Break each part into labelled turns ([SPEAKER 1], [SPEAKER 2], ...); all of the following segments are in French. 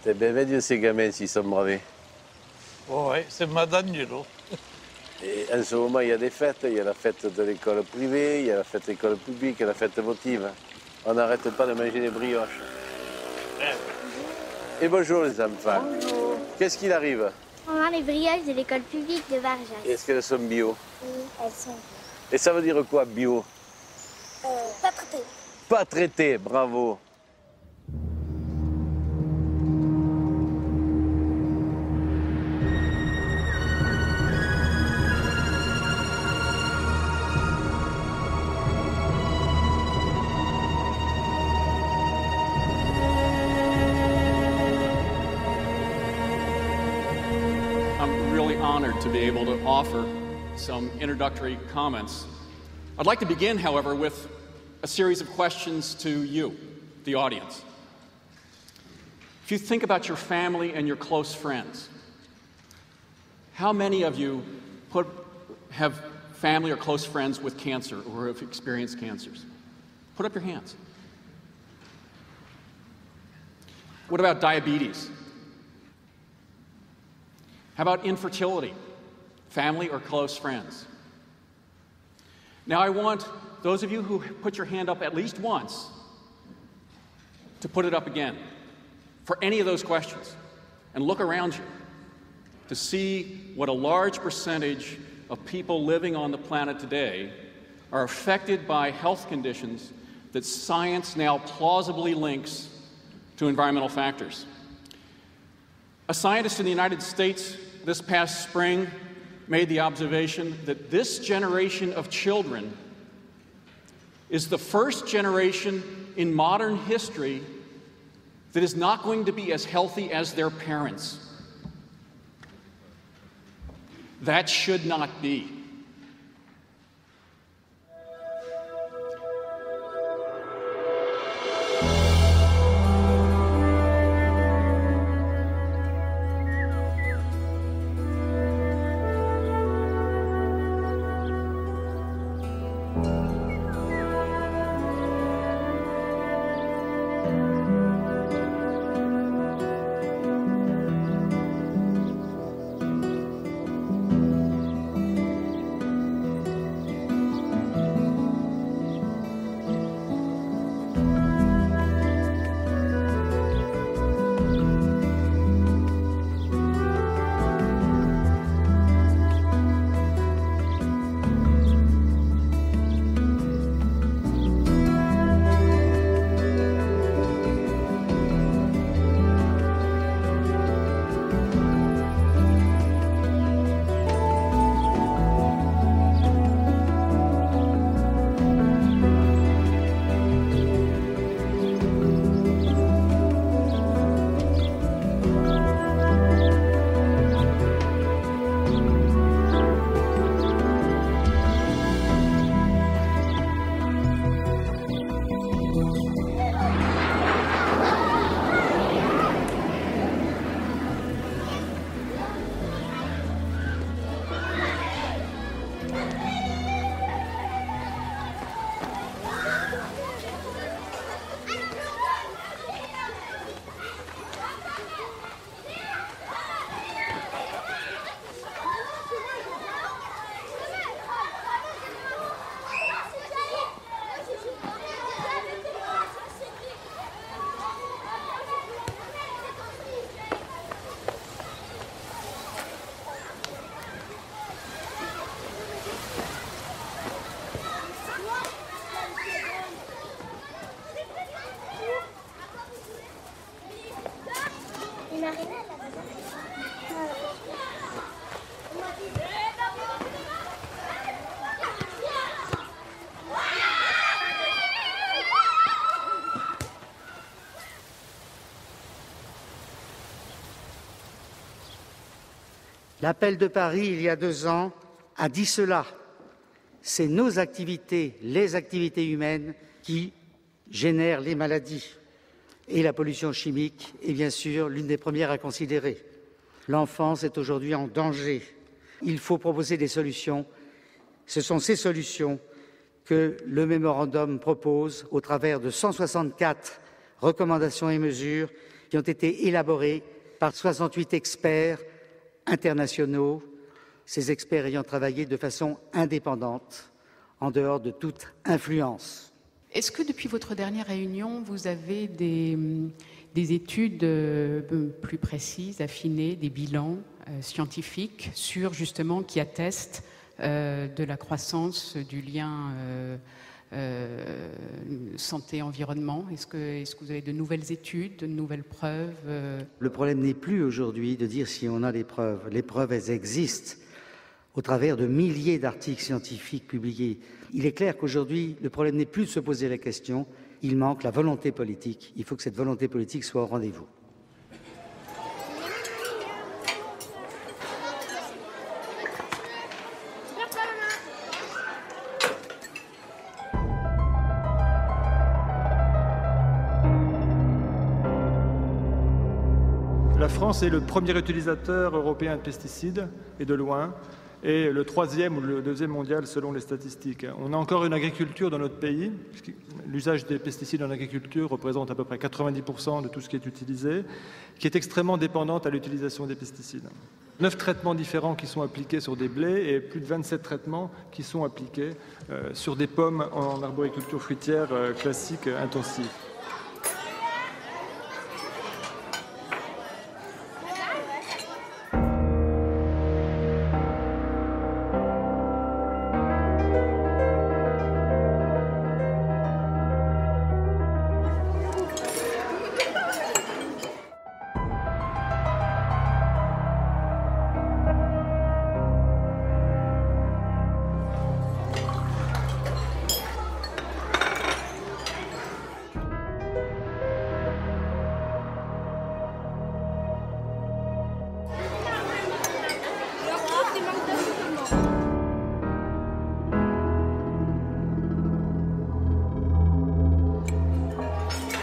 [SPEAKER 1] C'est bien médieux ces gamins s'ils sont bravés.
[SPEAKER 2] Oh, ouais, c'est Madaniello.
[SPEAKER 1] Et en ce moment, il y a des fêtes. Il y a la fête de l'école privée, il y a la fête de l'école publique, la fête votive. On n'arrête pas de manger des brioches. Et bonjour les enfants.
[SPEAKER 3] Bonjour.
[SPEAKER 1] Qu'est-ce qu'il arrive?
[SPEAKER 3] On a les brioches de l'école publique de Varjas.
[SPEAKER 1] Est-ce qu'elles sont bio?
[SPEAKER 3] Oui, elles sont
[SPEAKER 1] Et ça veut dire quoi, bio?
[SPEAKER 3] pas traitées.
[SPEAKER 1] Pas traité, bravo.
[SPEAKER 4] I'm really honored to be able to offer some introductory comments. I'd like to begin, however, with a series of questions to you, the audience. If you think about your family and your close friends, how many of you have family or close friends with cancer or have experienced cancers? Put up your hands. What about diabetes? How about infertility? Family or close friends? Now I want those of you who put your hand up at least once to put it up again for any of those questions and look around you to see what a large percentage of people living on the planet today are affected by health conditions that science now plausibly links to environmental factors. A scientist in the United States this past spring made the observation that this generation of children is the first generation in modern history that is not going to be as healthy as their parents. That should not be.
[SPEAKER 5] L'appel de Paris, il y a 2 ans, a dit cela. C'est nos activités, les activités humaines, qui génèrent les maladies. Et la pollution chimique est bien sûr l'une des premières à considérer. L'enfance est aujourd'hui en danger. Il faut proposer des solutions. Ce sont ces solutions que le mémorandum propose au travers de 164 recommandations et mesures qui ont été élaborés par 68 experts internationaux, ces experts ayant travaillé de façon indépendante, en dehors de toute influence.
[SPEAKER 6] Est-ce que depuis votre dernière réunion, vous avez des études plus précises, affinées, des bilans scientifiques sur justement qui attestent de la croissance du lien santé-environnement? Est-ce que vous avez de nouvelles études, de nouvelles preuves?
[SPEAKER 5] Le problème n'est plus aujourd'hui de dire si on a des preuves. Les preuves, elles existent au travers de milliers d'articles scientifiques publiés. Il est clair qu'aujourd'hui, le problème n'est plus de se poser la question, il manque la volonté politique. Il faut que cette volonté politique soit au rendez-vous.
[SPEAKER 7] La France est le premier utilisateur européen de pesticides, et de loin, et le troisième ou le deuxième mondial selon les statistiques. On a encore une agriculture dans notre pays, puisque l'usage des pesticides en agriculture représente à peu près 90% de tout ce qui est utilisé, qui est extrêmement dépendante à l'utilisation des pesticides. 9 traitements différents qui sont appliqués sur des blés et plus de 27 traitements qui sont appliqués sur des pommes en arboriculture fruitière classique intensive.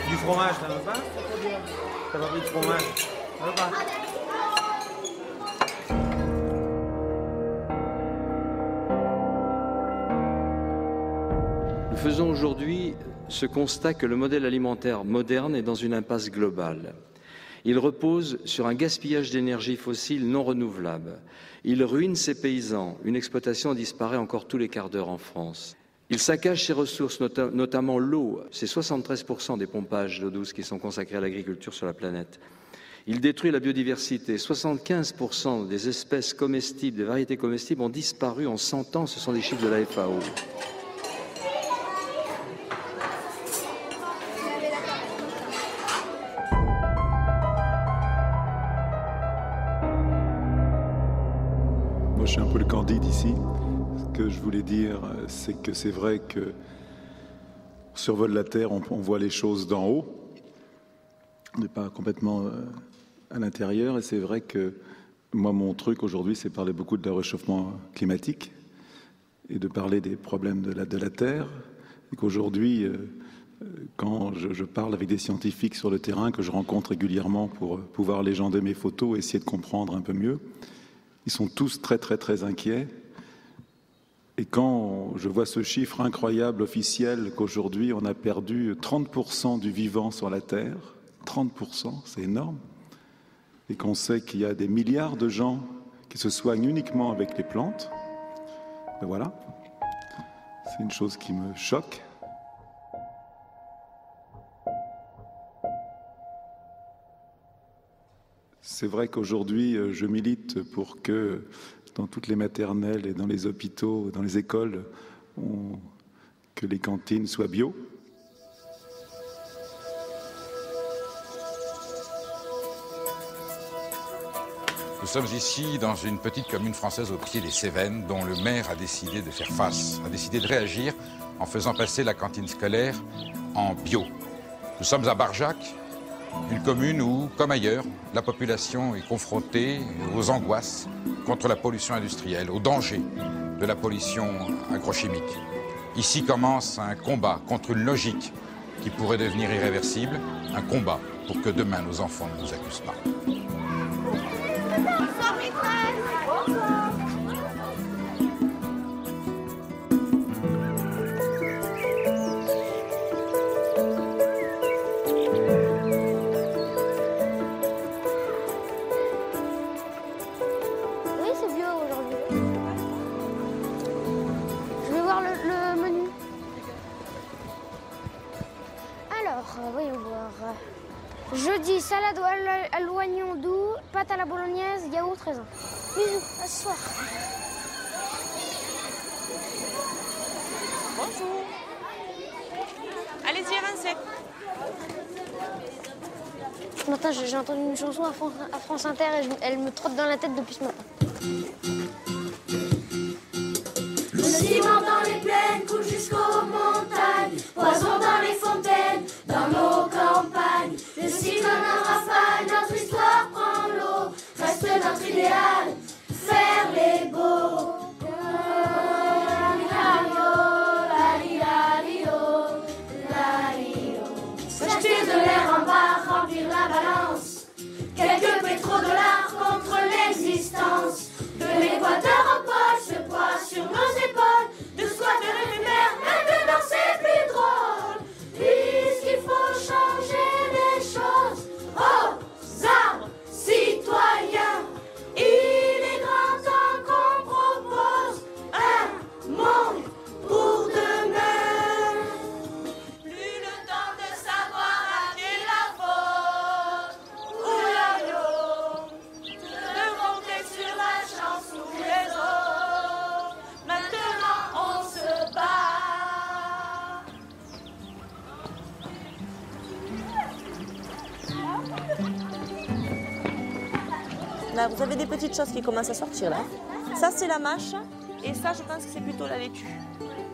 [SPEAKER 8] Du fromage, ça va pas? Ça va pas de fromage? Ça va pas?
[SPEAKER 9] Nous faisons aujourd'hui ce constat que le modèle alimentaire moderne est dans une impasse globale. Il repose sur un gaspillage d'énergie fossile non renouvelable. Il ruine ses paysans. Une exploitation disparaît encore tous les quarts d'heure en France. Il saccage ses ressources, notamment l'eau. C'est 73% des pompages d'eau douce qui sont consacrés à l'agriculture sur la planète. Il détruit la biodiversité. 75% des espèces comestibles, des variétés comestibles ont disparu en 100 ans. Ce sont des chiffres de la FAO.
[SPEAKER 10] Moi, je suis un peu le Candide ici. Ce que je voulais dire, c'est que c'est vrai que on survole la Terre, on voit les choses d'en haut. On n'est pas complètement à l'intérieur. Et c'est vrai que moi, mon truc aujourd'hui, c'est parler beaucoup de réchauffement climatique et de parler des problèmes de la Terre. Et qu'aujourd'hui, quand je parle avec des scientifiques sur le terrain, que je rencontre régulièrement pour pouvoir légender mes photos et essayer de comprendre un peu mieux, ils sont tous très, très, très inquiets. Et quand je vois ce chiffre incroyable officiel qu'aujourd'hui on a perdu 30% du vivant sur la Terre, 30%, c'est énorme, et qu'on sait qu'il y a des milliards de gens qui se soignent uniquement avec les plantes, ben voilà, c'est une chose qui me choque. C'est vrai qu'aujourd'hui, je milite pour que dans toutes les maternelles et dans les hôpitaux, dans les écoles, que les cantines soient bio.
[SPEAKER 11] Nous sommes ici dans une petite commune française au pied des Cévennes dont le maire a décidé de faire face, a décidé de réagir en faisant passer la cantine scolaire en bio. Nous sommes à Barjac, une commune où, comme ailleurs, la population est confrontée aux angoisses contre la pollution industrielle, aux dangers de la pollution agrochimique. Ici commence un combat contre une logique qui pourrait devenir irréversible, un combat pour que demain nos enfants ne nous accusent pas.
[SPEAKER 3] Jeudi, salade à l'oignon doux, pâte à la bolognaise, yaourt, raisin. Bisous, à ce soir.
[SPEAKER 12] Bonjour. Allez-y, avancez.
[SPEAKER 3] Ce matin, j'ai entendu une chanson à France Inter et elle me trotte dans la tête depuis ce matin.
[SPEAKER 13] Le ciment dans les plaines coule jusqu'aux montagnes, poison dans les fontaines, dans nos campagnes. Le cyclone en rafale, notre histoire prend l'eau, reste notre idéal, faire les beaux. S'acheter de l'air en barre, remplir la balance, quelques pétrodollars contre l'existence. De l'équateur au pôle, ce poids sur nos épaules, de squatter éphémère, maintenant c'est plus drôle. Puisqu'il faut changer les choses, aux arbres citoyens, il est grand temps qu'on propose un monde pour demain. Plus le temps de savoir à qui la faute ou l'avion, de compter sur la chance ou les autres. Maintenant on se bat.
[SPEAKER 12] Là, vous avez des petites choses qui commencent à sortir là. Ça, c'est la mâche. Et ça, je pense que c'est plutôt la laitue.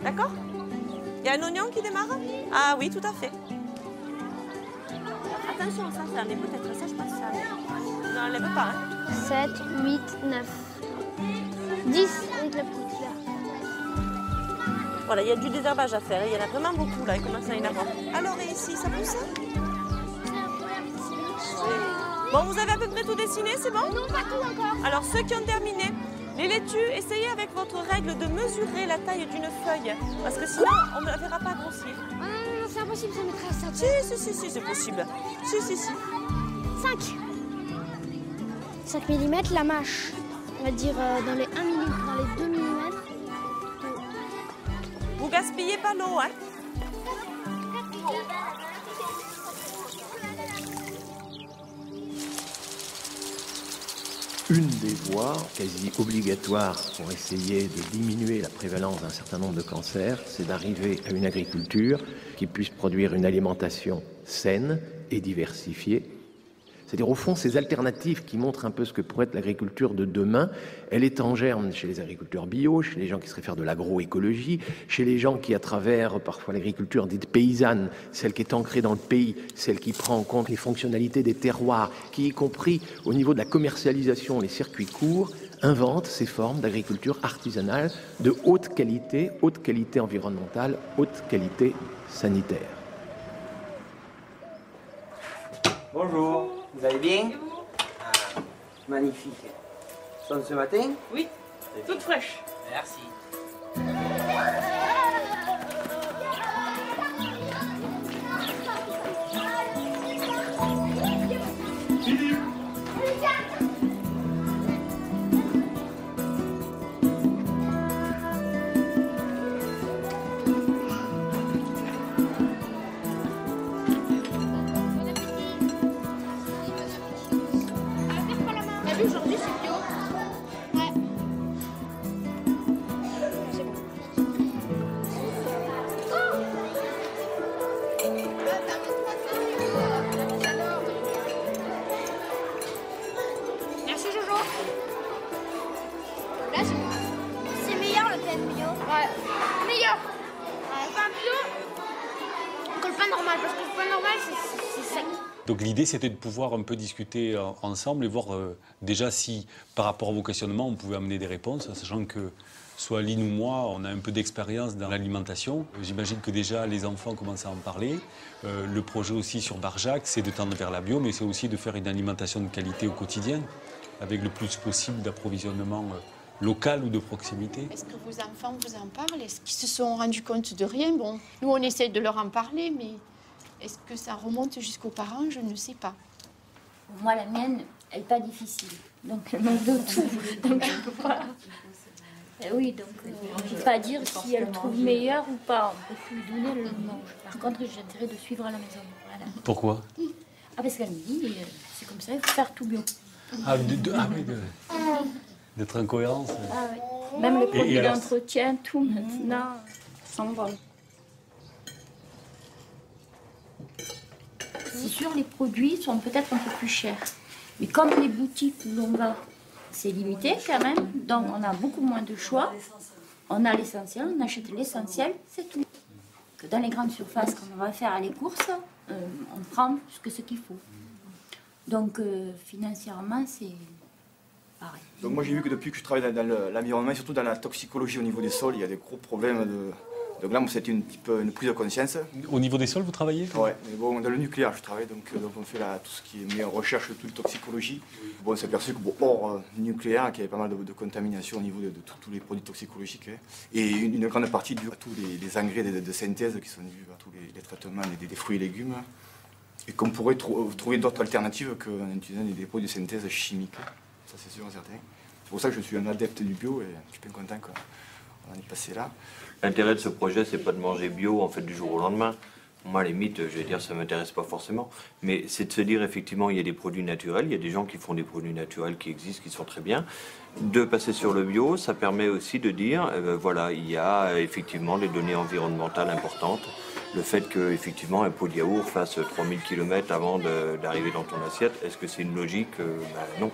[SPEAKER 12] D'accord? Il y a un oignon qui démarre? Ah oui, tout à fait. Attention, ça mais peut-être ça, je pense que ça. Non, elle lève pas. Hein.
[SPEAKER 3] 7, 8, 9, 10 avec la petite là.
[SPEAKER 12] Voilà, il y a du désherbage à faire. Il y en a vraiment beaucoup là, il commence à y en avoir. Alors, et ici, ça pousse? Bon, vous avez à peu près tout dessiné, c'est bon?
[SPEAKER 3] Non, pas tout encore.
[SPEAKER 12] Alors, ceux qui ont terminé, les laitues, essayez avec votre règle de mesurer la taille d'une feuille. Parce que sinon, on ne la verra pas grossir.
[SPEAKER 3] Ah non, c'est impossible, ça mettrait à 5.
[SPEAKER 12] Si, c'est possible. Si.
[SPEAKER 3] 5. 5 mm, la mâche. On va dire dans les 1 mm, dans les 2 mm.
[SPEAKER 12] Vous gaspillez pas l'eau, hein?
[SPEAKER 14] Une des voies quasi obligatoires pour essayer de diminuer la prévalence d'un certain nombre de cancers, c'est d'arriver à une agriculture qui puisse produire une alimentation saine et diversifiée. C'est-à-dire, au fond, ces alternatives qui montrent un peu ce que pourrait être l'agriculture de demain, elle est en germe chez les agriculteurs bio, chez les gens qui se réfèrent de l'agroécologie, chez les gens qui, à travers parfois l'agriculture dite paysanne, celle qui est ancrée dans le pays, celle qui prend en compte les fonctionnalités des terroirs, qui, y compris au niveau de la commercialisation, les circuits courts, inventent ces formes d'agriculture artisanale de haute qualité environnementale, haute qualité sanitaire.
[SPEAKER 8] Bonjour, vous allez bien? Ah, magnifique. Sont ce matin?
[SPEAKER 12] Oui, toute fraîche.
[SPEAKER 8] Merci.
[SPEAKER 3] Aujourd'hui, c'est bio. Ouais. C'est bon. Merci Jojo. Là, c'est meilleur le pain bio. Ouais. Meilleur. Ouais. Le pain bio que le pain normal, parce que le pain normal, c'est sec.
[SPEAKER 15] Donc l'idée, c'était de pouvoir un peu discuter ensemble et voir déjà si, par rapport à vos questionnements, on pouvait amener des réponses, sachant que soit Lynn ou moi, on a un peu d'expérience dans l'alimentation. J'imagine que déjà les enfants commencent à en parler. Le projet aussi sur Barjac, c'est de tendre vers la bio, mais c'est aussi de faire une alimentation de qualité au quotidien, avec le plus possible d'approvisionnement local ou de proximité.
[SPEAKER 16] Est-ce que vos enfants vous en parlent? Est-ce qu'ils se sont rendus compte de rien? Bon, nous, on essaie de leur en parler, mais... Est-ce que ça remonte jusqu'aux parents? Je ne sais pas.
[SPEAKER 17] Moi, la mienne, elle n'est pas difficile. Donc, elle mange de tout. Donc, voilà. Oui, donc, on ne peut pas dire si elle trouve meilleure ou pas. On peut lui donner, elle le mange. Par contre, j'ai intérêt de suivre à la maison. Voilà.
[SPEAKER 15] Pourquoi?
[SPEAKER 17] Ah, parce qu'elle me dit, c'est comme ça, il faut faire tout bio.
[SPEAKER 15] Ah oui, d'être en cohérence.
[SPEAKER 17] Ah, oui. Même les produits d'entretien, tout maintenant s'envole. C'est sûr, les produits sont peut-être un peu plus chers. Mais comme les boutiques où l'on va, c'est limité quand même, donc on a beaucoup moins de choix. On a l'essentiel, on achète l'essentiel, c'est tout. Que dans les grandes surfaces, quand on va faire les courses, on prend ce qu'il faut. Donc financièrement, c'est pareil.
[SPEAKER 18] Donc moi j'ai vu que depuis que je travaille dans l'environnement, surtout dans la toxicologie au niveau des sols, il y a des gros problèmes de... Donc là, c'était une prise de conscience.
[SPEAKER 15] Au niveau des sols, vous travaillez?
[SPEAKER 18] Oui, mais bon, dans le nucléaire, je travaille, donc on fait tout ce qui est mis en recherche de toute la toxicologie. Bon, on s'est aperçu que hors nucléaire, qu'il y avait pas mal de contamination au niveau de tous les produits toxicologiques. Hein. Et une grande partie due à tous les engrais de synthèse qui sont dus à tous les traitements des fruits et légumes. Et qu'on pourrait trouver d'autres alternatives qu'en utilisant des produits de synthèse chimiques. Ça, c'est sûr et certain. C'est pour ça que je suis un adepte du bio et je suis bien content qu'on en est passé là.
[SPEAKER 19] L'intérêt de ce projet, c'est pas de manger bio en fait du jour au lendemain. Moi, à la limite, je vais dire, ça m'intéresse pas forcément. Mais c'est de se dire, effectivement, il y a des produits naturels, il y a des gens qui font des produits naturels qui existent, qui sont très bien. De passer sur le bio, ça permet aussi de dire, voilà, il y a effectivement des données environnementales importantes. Le fait que, effectivement, un pot de yaourt fasse 3000 km avant d'arriver dans ton assiette, est-ce que c'est une logique? Non.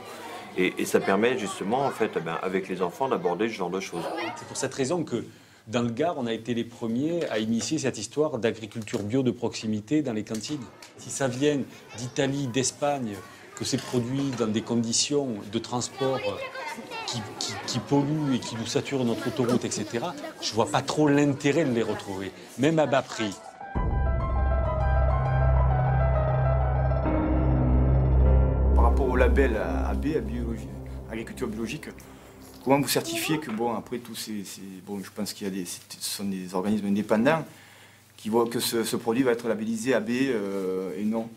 [SPEAKER 19] Et ça permet justement, en fait, avec les enfants, d'aborder ce genre de choses.
[SPEAKER 15] C'est pour cette raison que dans le Gard, on a été les premiers à initier cette histoire d'agriculture bio de proximité dans les cantines. Si ça vient d'Italie, d'Espagne, que c'est produit dans des conditions de transport qui polluent et qui nous saturent notre autoroute, etc., je ne vois pas trop l'intérêt de les retrouver, même à bas prix.
[SPEAKER 18] Par rapport au label AB, agriculture biologique, comment vous certifiez que, bon, après tous bon, je pense qu'il y a ce sont des organismes indépendants qui voient que ce produit va être labellisé AB et non?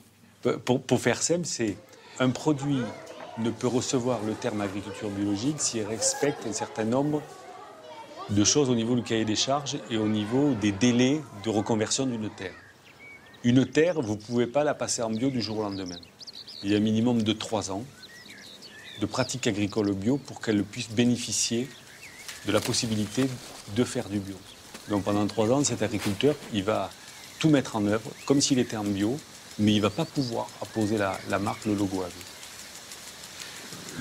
[SPEAKER 15] Pour faire simple, c'est un produit ne peut recevoir le terme agriculture biologique s'il respecte un certain nombre de choses au niveau du cahier des charges et au niveau des délais de reconversion d'une terre. Une terre, vous ne pouvez pas la passer en bio du jour au lendemain. Il y a un minimum de 3 ans de pratique agricole bio pour qu'elle puisse bénéficier de la possibilité de faire du bio. Donc pendant 3 ans, cet agriculteur, il va tout mettre en œuvre comme s'il était en bio, mais il ne va pas pouvoir apposer la marque, le logo AB.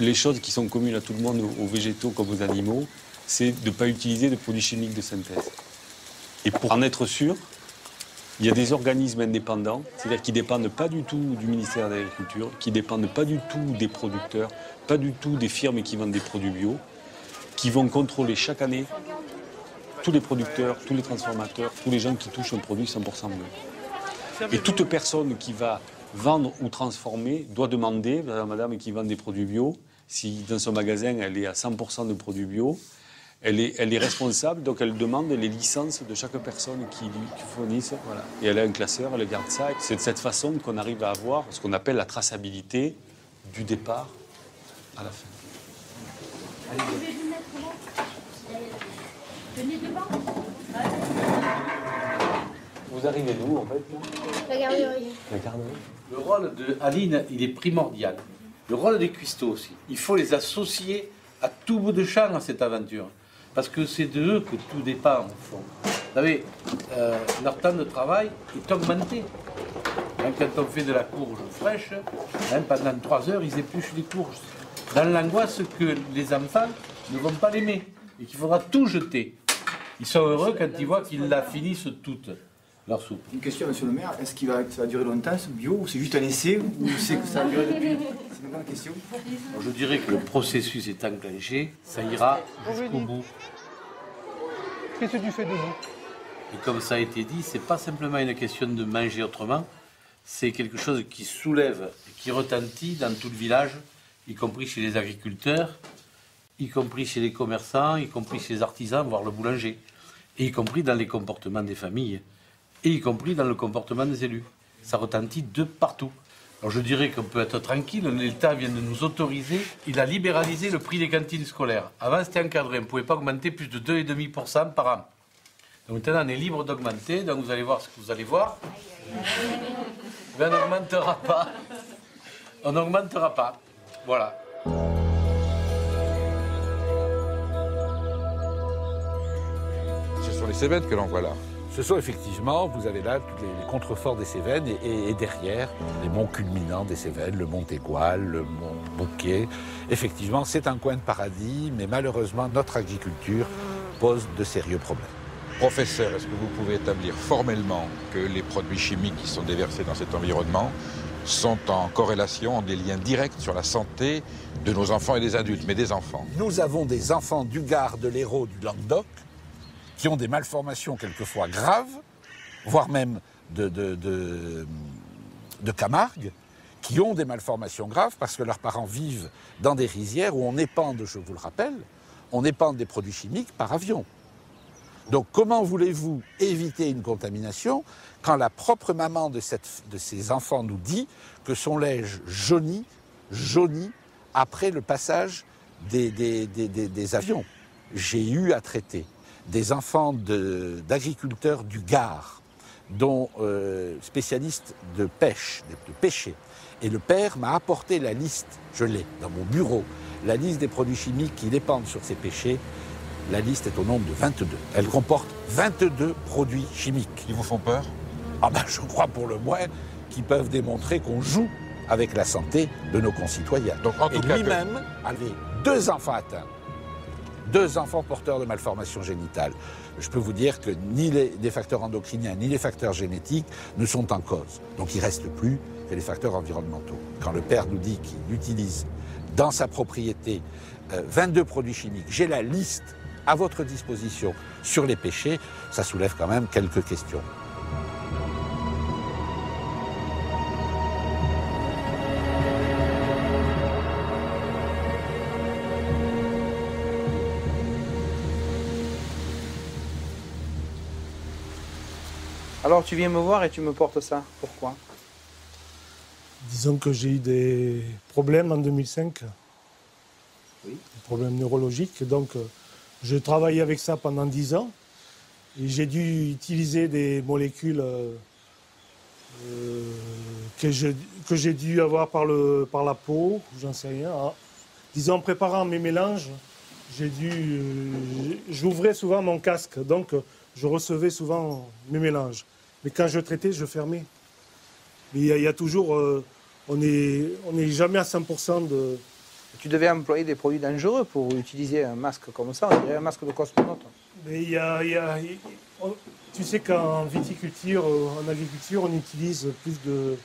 [SPEAKER 15] Les choses qui sont communes à tout le monde, aux végétaux comme aux animaux, c'est de ne pas utiliser de produits chimiques de synthèse. Et pour en être sûr, il y a des organismes indépendants, c'est-à-dire qui ne dépendent pas du tout du ministère de l'Agriculture, qui ne dépendent pas du tout des producteurs, pas du tout des firmes qui vendent des produits bio, qui vont contrôler chaque année tous les producteurs, tous les transformateurs, tous les gens qui touchent un produit 100% bio. Et toute personne qui va vendre ou transformer doit demander à la madame qui vend des produits bio, si dans son magasin elle est à 100% de produits bio, elle est responsable, donc elle demande les licences de chaque personne qui fournisse. Voilà. Et elle a un classeur, elle garde ça. C'est de cette façon qu'on arrive à avoir ce qu'on appelle la traçabilité du départ à la fin.
[SPEAKER 17] Allez. Venez devant.
[SPEAKER 15] Vous arrivez d'où en fait?
[SPEAKER 3] La garderie.
[SPEAKER 15] La garderie.
[SPEAKER 20] Le rôle de Aline, il est primordial. Le rôle des cuistots aussi. Il faut les associer à tout bout de champ à cette aventure. Parce que c'est de eux que tout dépend, au fond. Vous savez, leur temps de travail est augmenté. Même quand on fait de la courge fraîche, même pendant 3 heures, ils épluchent les courges. Dans l'angoisse que les enfants ne vont pas l'aimer et qu'il faudra tout jeter. Ils sont heureux quand ils voient qu'ils la finissent toute, leur soupe.
[SPEAKER 18] Une question, monsieur le maire, est-ce que ça va durer longtemps ce bio ou c'est juste un essai ou c'est que ça va durer depuis? C'est une bonne question.
[SPEAKER 20] Alors, je dirais que le processus est enclenché, ça ira jusqu'au bout.
[SPEAKER 2] Qu'est-ce que tu fais debout?
[SPEAKER 20] Et comme ça a été dit, c'est pas simplement une question de manger autrement, c'est quelque chose qui soulève, qui retentit dans tout le village, y compris chez les agriculteurs, y compris chez les commerçants, y compris chez les artisans, voire le boulanger, et y compris dans les comportements des familles, et y compris dans le comportement des élus. Ça retentit de partout. Alors je dirais qu'on peut être tranquille, l'État vient de nous autoriser, il a libéralisé le prix des cantines scolaires. Avant c'était encadré, on ne pouvait pas augmenter plus de 2,5% par an. Donc maintenant on est libre d'augmenter, donc vous allez voir ce que vous allez voir. Ben, on n'augmentera pas. On n'augmentera pas. Voilà.
[SPEAKER 11] Ce sont les Cévennes que l'on voit là.
[SPEAKER 21] Ce sont effectivement, vous avez là tous les contreforts des Cévennes et derrière les monts culminants des Cévennes, le mont Égual, le mont Bouquet. Effectivement, c'est un coin de paradis, mais malheureusement, notre agriculture pose de sérieux problèmes.
[SPEAKER 11] Professeur, est-ce que vous pouvez établir formellement que les produits chimiques qui sont déversés dans cet environnement sont en corrélation, ont des liens directs sur la santé de nos enfants et des adultes, mais des enfants?
[SPEAKER 21] Nous avons des enfants du Gard, de l'Hérault, du Languedoc, qui ont des malformations quelquefois graves, voire même de Camargue, qui ont des malformations graves parce que leurs parents vivent dans des rizières où on épande, je vous le rappelle, on épande des produits chimiques par avion. Donc comment voulez-vous éviter une contamination quand la propre maman de ces enfants nous dit que son lait jaunit après le passage des avions? J'ai eu à traiter des enfants d'agriculteurs du Gard, dont spécialistes de pêche, de pêcher. Et le père m'a apporté la liste, je l'ai dans mon bureau, la liste des produits chimiques qui dépendent sur ces pêchers. La liste est au nombre de 22. Elle comporte 22 produits chimiques.
[SPEAKER 11] Ils vous font peur?
[SPEAKER 21] Ah ben, je crois pour le moins qu'ils peuvent démontrer qu'on joue avec la santé de nos concitoyens.
[SPEAKER 11] Donc, en tout
[SPEAKER 21] et lui-même avait 2 enfants atteints. 2 enfants porteurs de malformations génitales. Je peux vous dire que ni les facteurs endocriniens ni les facteurs génétiques ne sont en cause. Donc il ne reste plus que les facteurs environnementaux. Quand le père nous dit qu'il utilise dans sa propriété 22 produits chimiques, j'ai la liste à votre disposition sur les pêchers, ça soulève quand même quelques questions.
[SPEAKER 8] Alors tu viens me voir et tu me portes ça. Pourquoi?
[SPEAKER 2] Disons que j'ai eu des problèmes en 2005.
[SPEAKER 8] Oui.
[SPEAKER 2] Des problèmes neurologiques. Donc je travaillais avec ça pendant 10 ans. Et j'ai dû utiliser des molécules que j'ai dû avoir par la peau, j'en sais rien. Disons en préparant mes mélanges, j'ouvrais souvent mon casque. Donc je recevais souvent mes mélanges. Mais quand je traitais, je fermais. Mais il y a toujours... on n'est jamais à 100% de...
[SPEAKER 8] Tu devais employer des produits dangereux pour utiliser un masque comme ça, on dirait un masque de cosmonaute.
[SPEAKER 2] Mais tu sais qu'en viticulture, en agriculture, on utilise plus de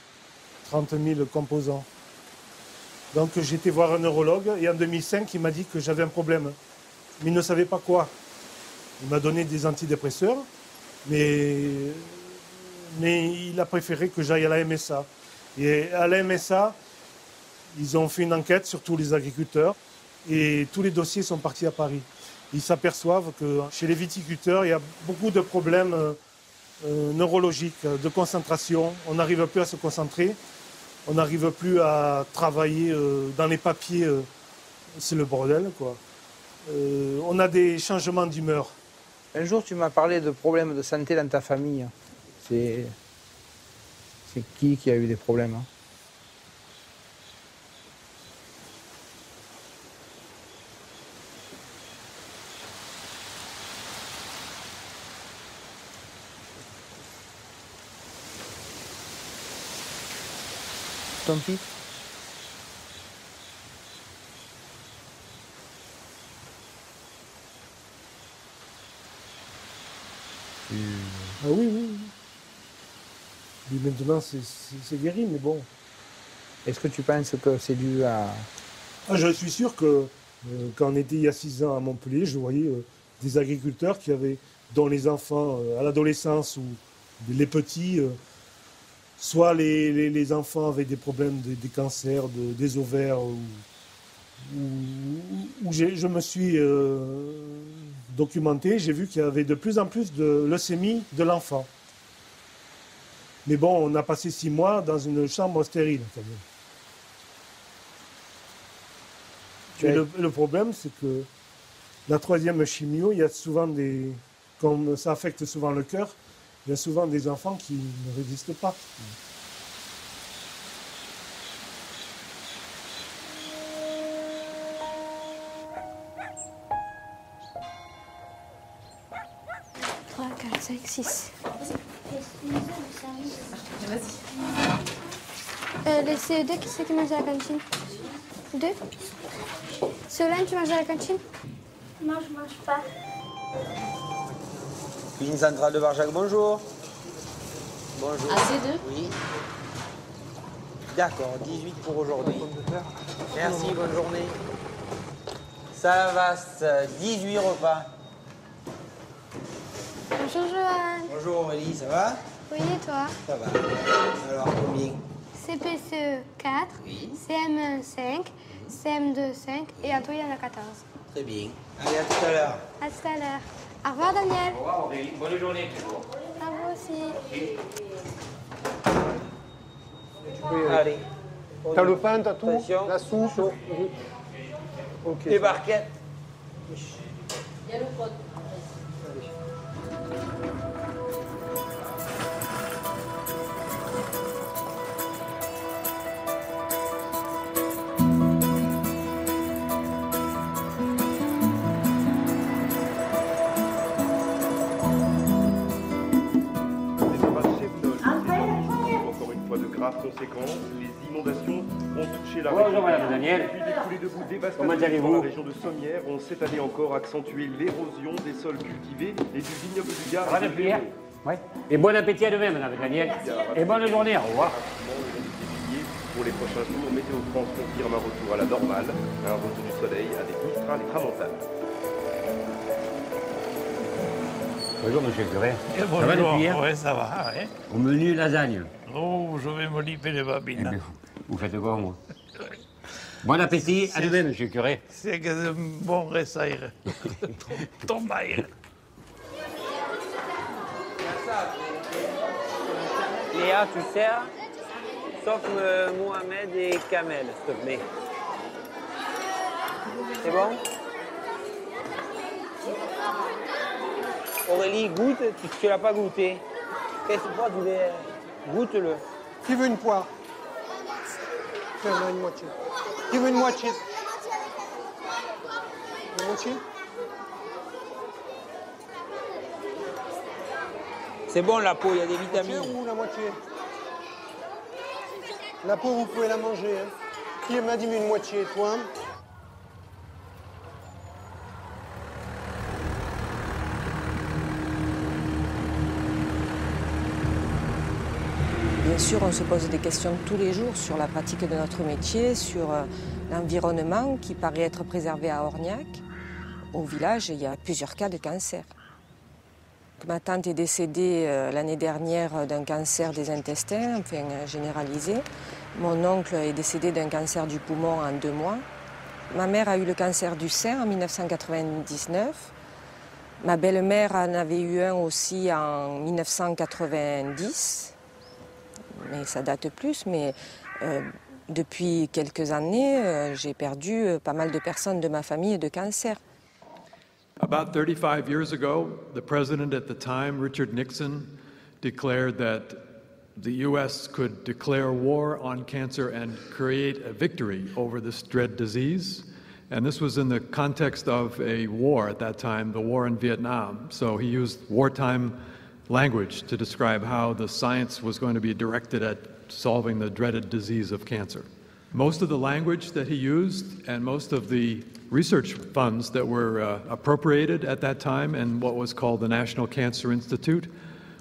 [SPEAKER 2] 30 000 composants. Donc j'ai été voir un neurologue et en 2005, il m'a dit que j'avais un problème. Mais il ne savait pas quoi. Il m'a donné des antidépresseurs, mais il a préféré que j'aille à la MSA. Et à la MSA, ils ont fait une enquête sur tous les agriculteurs et tous les dossiers sont partis à Paris. Ils s'aperçoivent que chez les viticulteurs, il y a beaucoup de problèmes neurologiques, de concentration. On n'arrive plus à se concentrer, on n'arrive plus à travailler dans les papiers. C'est le bordel, quoi. On a des changements d'humeur.
[SPEAKER 8] Un jour, tu m'as parlé de problèmes de santé dans ta famille. C'est qui a eu des problèmes? Ton fils?
[SPEAKER 2] Ah oui. Et maintenant, c'est guéri, mais bon.
[SPEAKER 8] Est-ce que tu penses que c'est dû à...
[SPEAKER 2] Je suis sûr que quand on était il y a 6 ans à Montpellier, je voyais des agriculteurs dont les enfants à l'adolescence ou les petits, soit les enfants avaient des problèmes, des cancers, des ovaires, où je me suis documenté, j'ai vu qu'il y avait de plus en plus de leucémie de l'enfant. Mais bon, on a passé 6 mois dans une chambre stérile, quand même. Et le problème, c'est que la 3e chimio, il y a souvent comme ça affecte souvent le cœur, il y a souvent des enfants qui ne résistent pas.
[SPEAKER 3] 5, 6. Les CE2, qui c'est qui mange à la cantine? 2. Solène, tu manges à la cantine?
[SPEAKER 17] Non, je mange pas.
[SPEAKER 8] Cuisine centrale de Barjac, bonjour. Bonjour.
[SPEAKER 17] AC2?
[SPEAKER 8] Oui. D'accord, 18 pour aujourd'hui. Merci, bonne journée. Salavaste, 18 repas.
[SPEAKER 3] Bonjour Joanne.
[SPEAKER 8] Bonjour Aurélie, ça va?
[SPEAKER 3] Oui, et toi?
[SPEAKER 8] Ça va. Alors, combien?
[SPEAKER 3] CPCE 4, CM1 5, CM2 5 et en tout il y en a 14.
[SPEAKER 8] Très bien. Allez, à tout à l'heure.
[SPEAKER 3] À tout à l'heure. Au revoir Daniel.
[SPEAKER 8] Au revoir Aurélie, bonne journée.
[SPEAKER 3] À vous aussi.
[SPEAKER 8] Allez.
[SPEAKER 1] T'as le pain, t'as tout?
[SPEAKER 8] Attention.
[SPEAKER 1] La soupe?
[SPEAKER 8] Ok. Les barquettes.
[SPEAKER 17] Il y a le pot.
[SPEAKER 22] graves conséquences. Les inondations ont touché la
[SPEAKER 23] Bonjour,
[SPEAKER 22] région.
[SPEAKER 23] Madame Daniel.
[SPEAKER 22] Puis des coulées de boue dévastatrices
[SPEAKER 23] Comment allez-vous?
[SPEAKER 22] dans la région de Sommières ont cette année encore accentué l'érosion des sols cultivés et du vignoble du Gard.
[SPEAKER 23] Ça va depuis hier? Oui. Et bon appétit à demain, Madame Daniel. Et bonne journée, au revoir.
[SPEAKER 22] Pour les prochains jours, Météo France confirme un retour à la normale, un retour du soleil avec Mistral et Tramontane.
[SPEAKER 23] Bonjour, monsieur le curé. Ça va
[SPEAKER 24] Bonjour,
[SPEAKER 23] depuis hier?
[SPEAKER 24] oui, ça va. Ouais.
[SPEAKER 23] Au menu lasagne.
[SPEAKER 24] Oh, je vais me liper les babines.
[SPEAKER 23] Eh bien, vous faites quoi, moi? Bon appétit, à demain, monsieur le curé.
[SPEAKER 24] C'est que c'est un bon ressaire. Tombaille.
[SPEAKER 8] Léa, tu sers? Sauf Mohamed et Kamel, s'il te plaît. C'est bon? Aurélie, goûte, tu l'as pas goûté. Qu'est-ce que tu crois du lait? Goûte-le.
[SPEAKER 1] Qui veut une poire? Tiens, on a une moitié. Qui veut une moitié? Une moitié?
[SPEAKER 8] C'est bon la peau, il y a des vitamines.
[SPEAKER 1] Moitié ou la moitié? La peau, vous pouvez la manger. Hein. Qui m'a dit une moitié? Toi?
[SPEAKER 25] Bien sûr, on se pose des questions tous les jours sur la pratique de notre métier, sur l'environnement qui paraît être préservé à Orniac. Au village, il y a plusieurs cas de cancer. Ma tante est décédée l'année dernière d'un cancer des intestins, enfin généralisé. Mon oncle est décédé d'un cancer du poumon en 2 mois. Ma mère a eu le cancer du sein en 1999. Ma belle-mère en avait eu un aussi en 1990. Mais ça date plus, mais depuis quelques années, j'ai perdu pas mal de personnes de ma famille de cancer.
[SPEAKER 26] About 35 years ago, the president at the time, Richard Nixon, declared that the U.S. could declare war on cancer and create a victory over this dread disease. And this was in the context of a war at that time, the war in Vietnam. So he used wartime language to describe how the science was going to be directed at solving the dreaded disease of cancer. Most of the language that he used and most of the research funds that were appropriated at that time in what was called the National Cancer Institute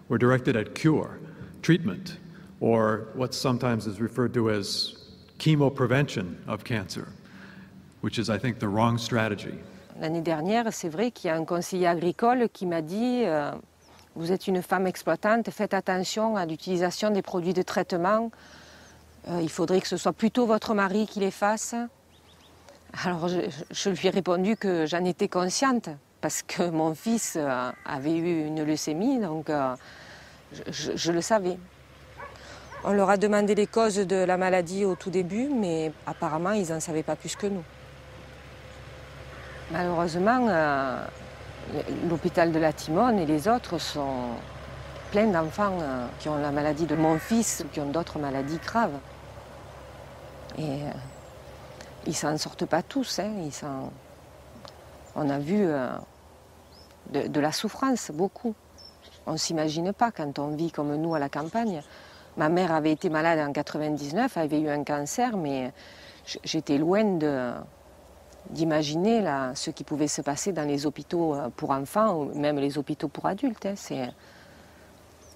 [SPEAKER 26] were directed at cure, treatment, or what sometimes is referred to as chemoprevention of cancer, which is, I think, the wrong strategy.
[SPEAKER 25] L'année dernière, c'est vrai qu'il y a un conseiller agricole qui m'a dit vous êtes une femme exploitante, faites attention à l'utilisation des produits de traitement. Il faudrait que ce soit plutôt votre mari qui les fasse. Alors je lui ai répondu que j'en étais consciente parce que mon fils avait eu une leucémie, donc je le savais. On leur a demandé les causes de la maladie au tout début, mais apparemment ils n'en savaient pas plus que nous. Malheureusement, l'hôpital de la Timone et les autres sont pleins d'enfants qui ont la maladie de mon fils ou qui ont d'autres maladies graves. Et ils ne s'en sortent pas tous. Hein. On a vu de la souffrance, beaucoup. On ne s'imagine pas quand on vit comme nous à la campagne. Ma mère avait été malade en 99, elle avait eu un cancer, mais j'étais loin d'imaginer ce qui pouvait se passer dans les hôpitaux pour enfants ou même les hôpitaux pour adultes. Hein.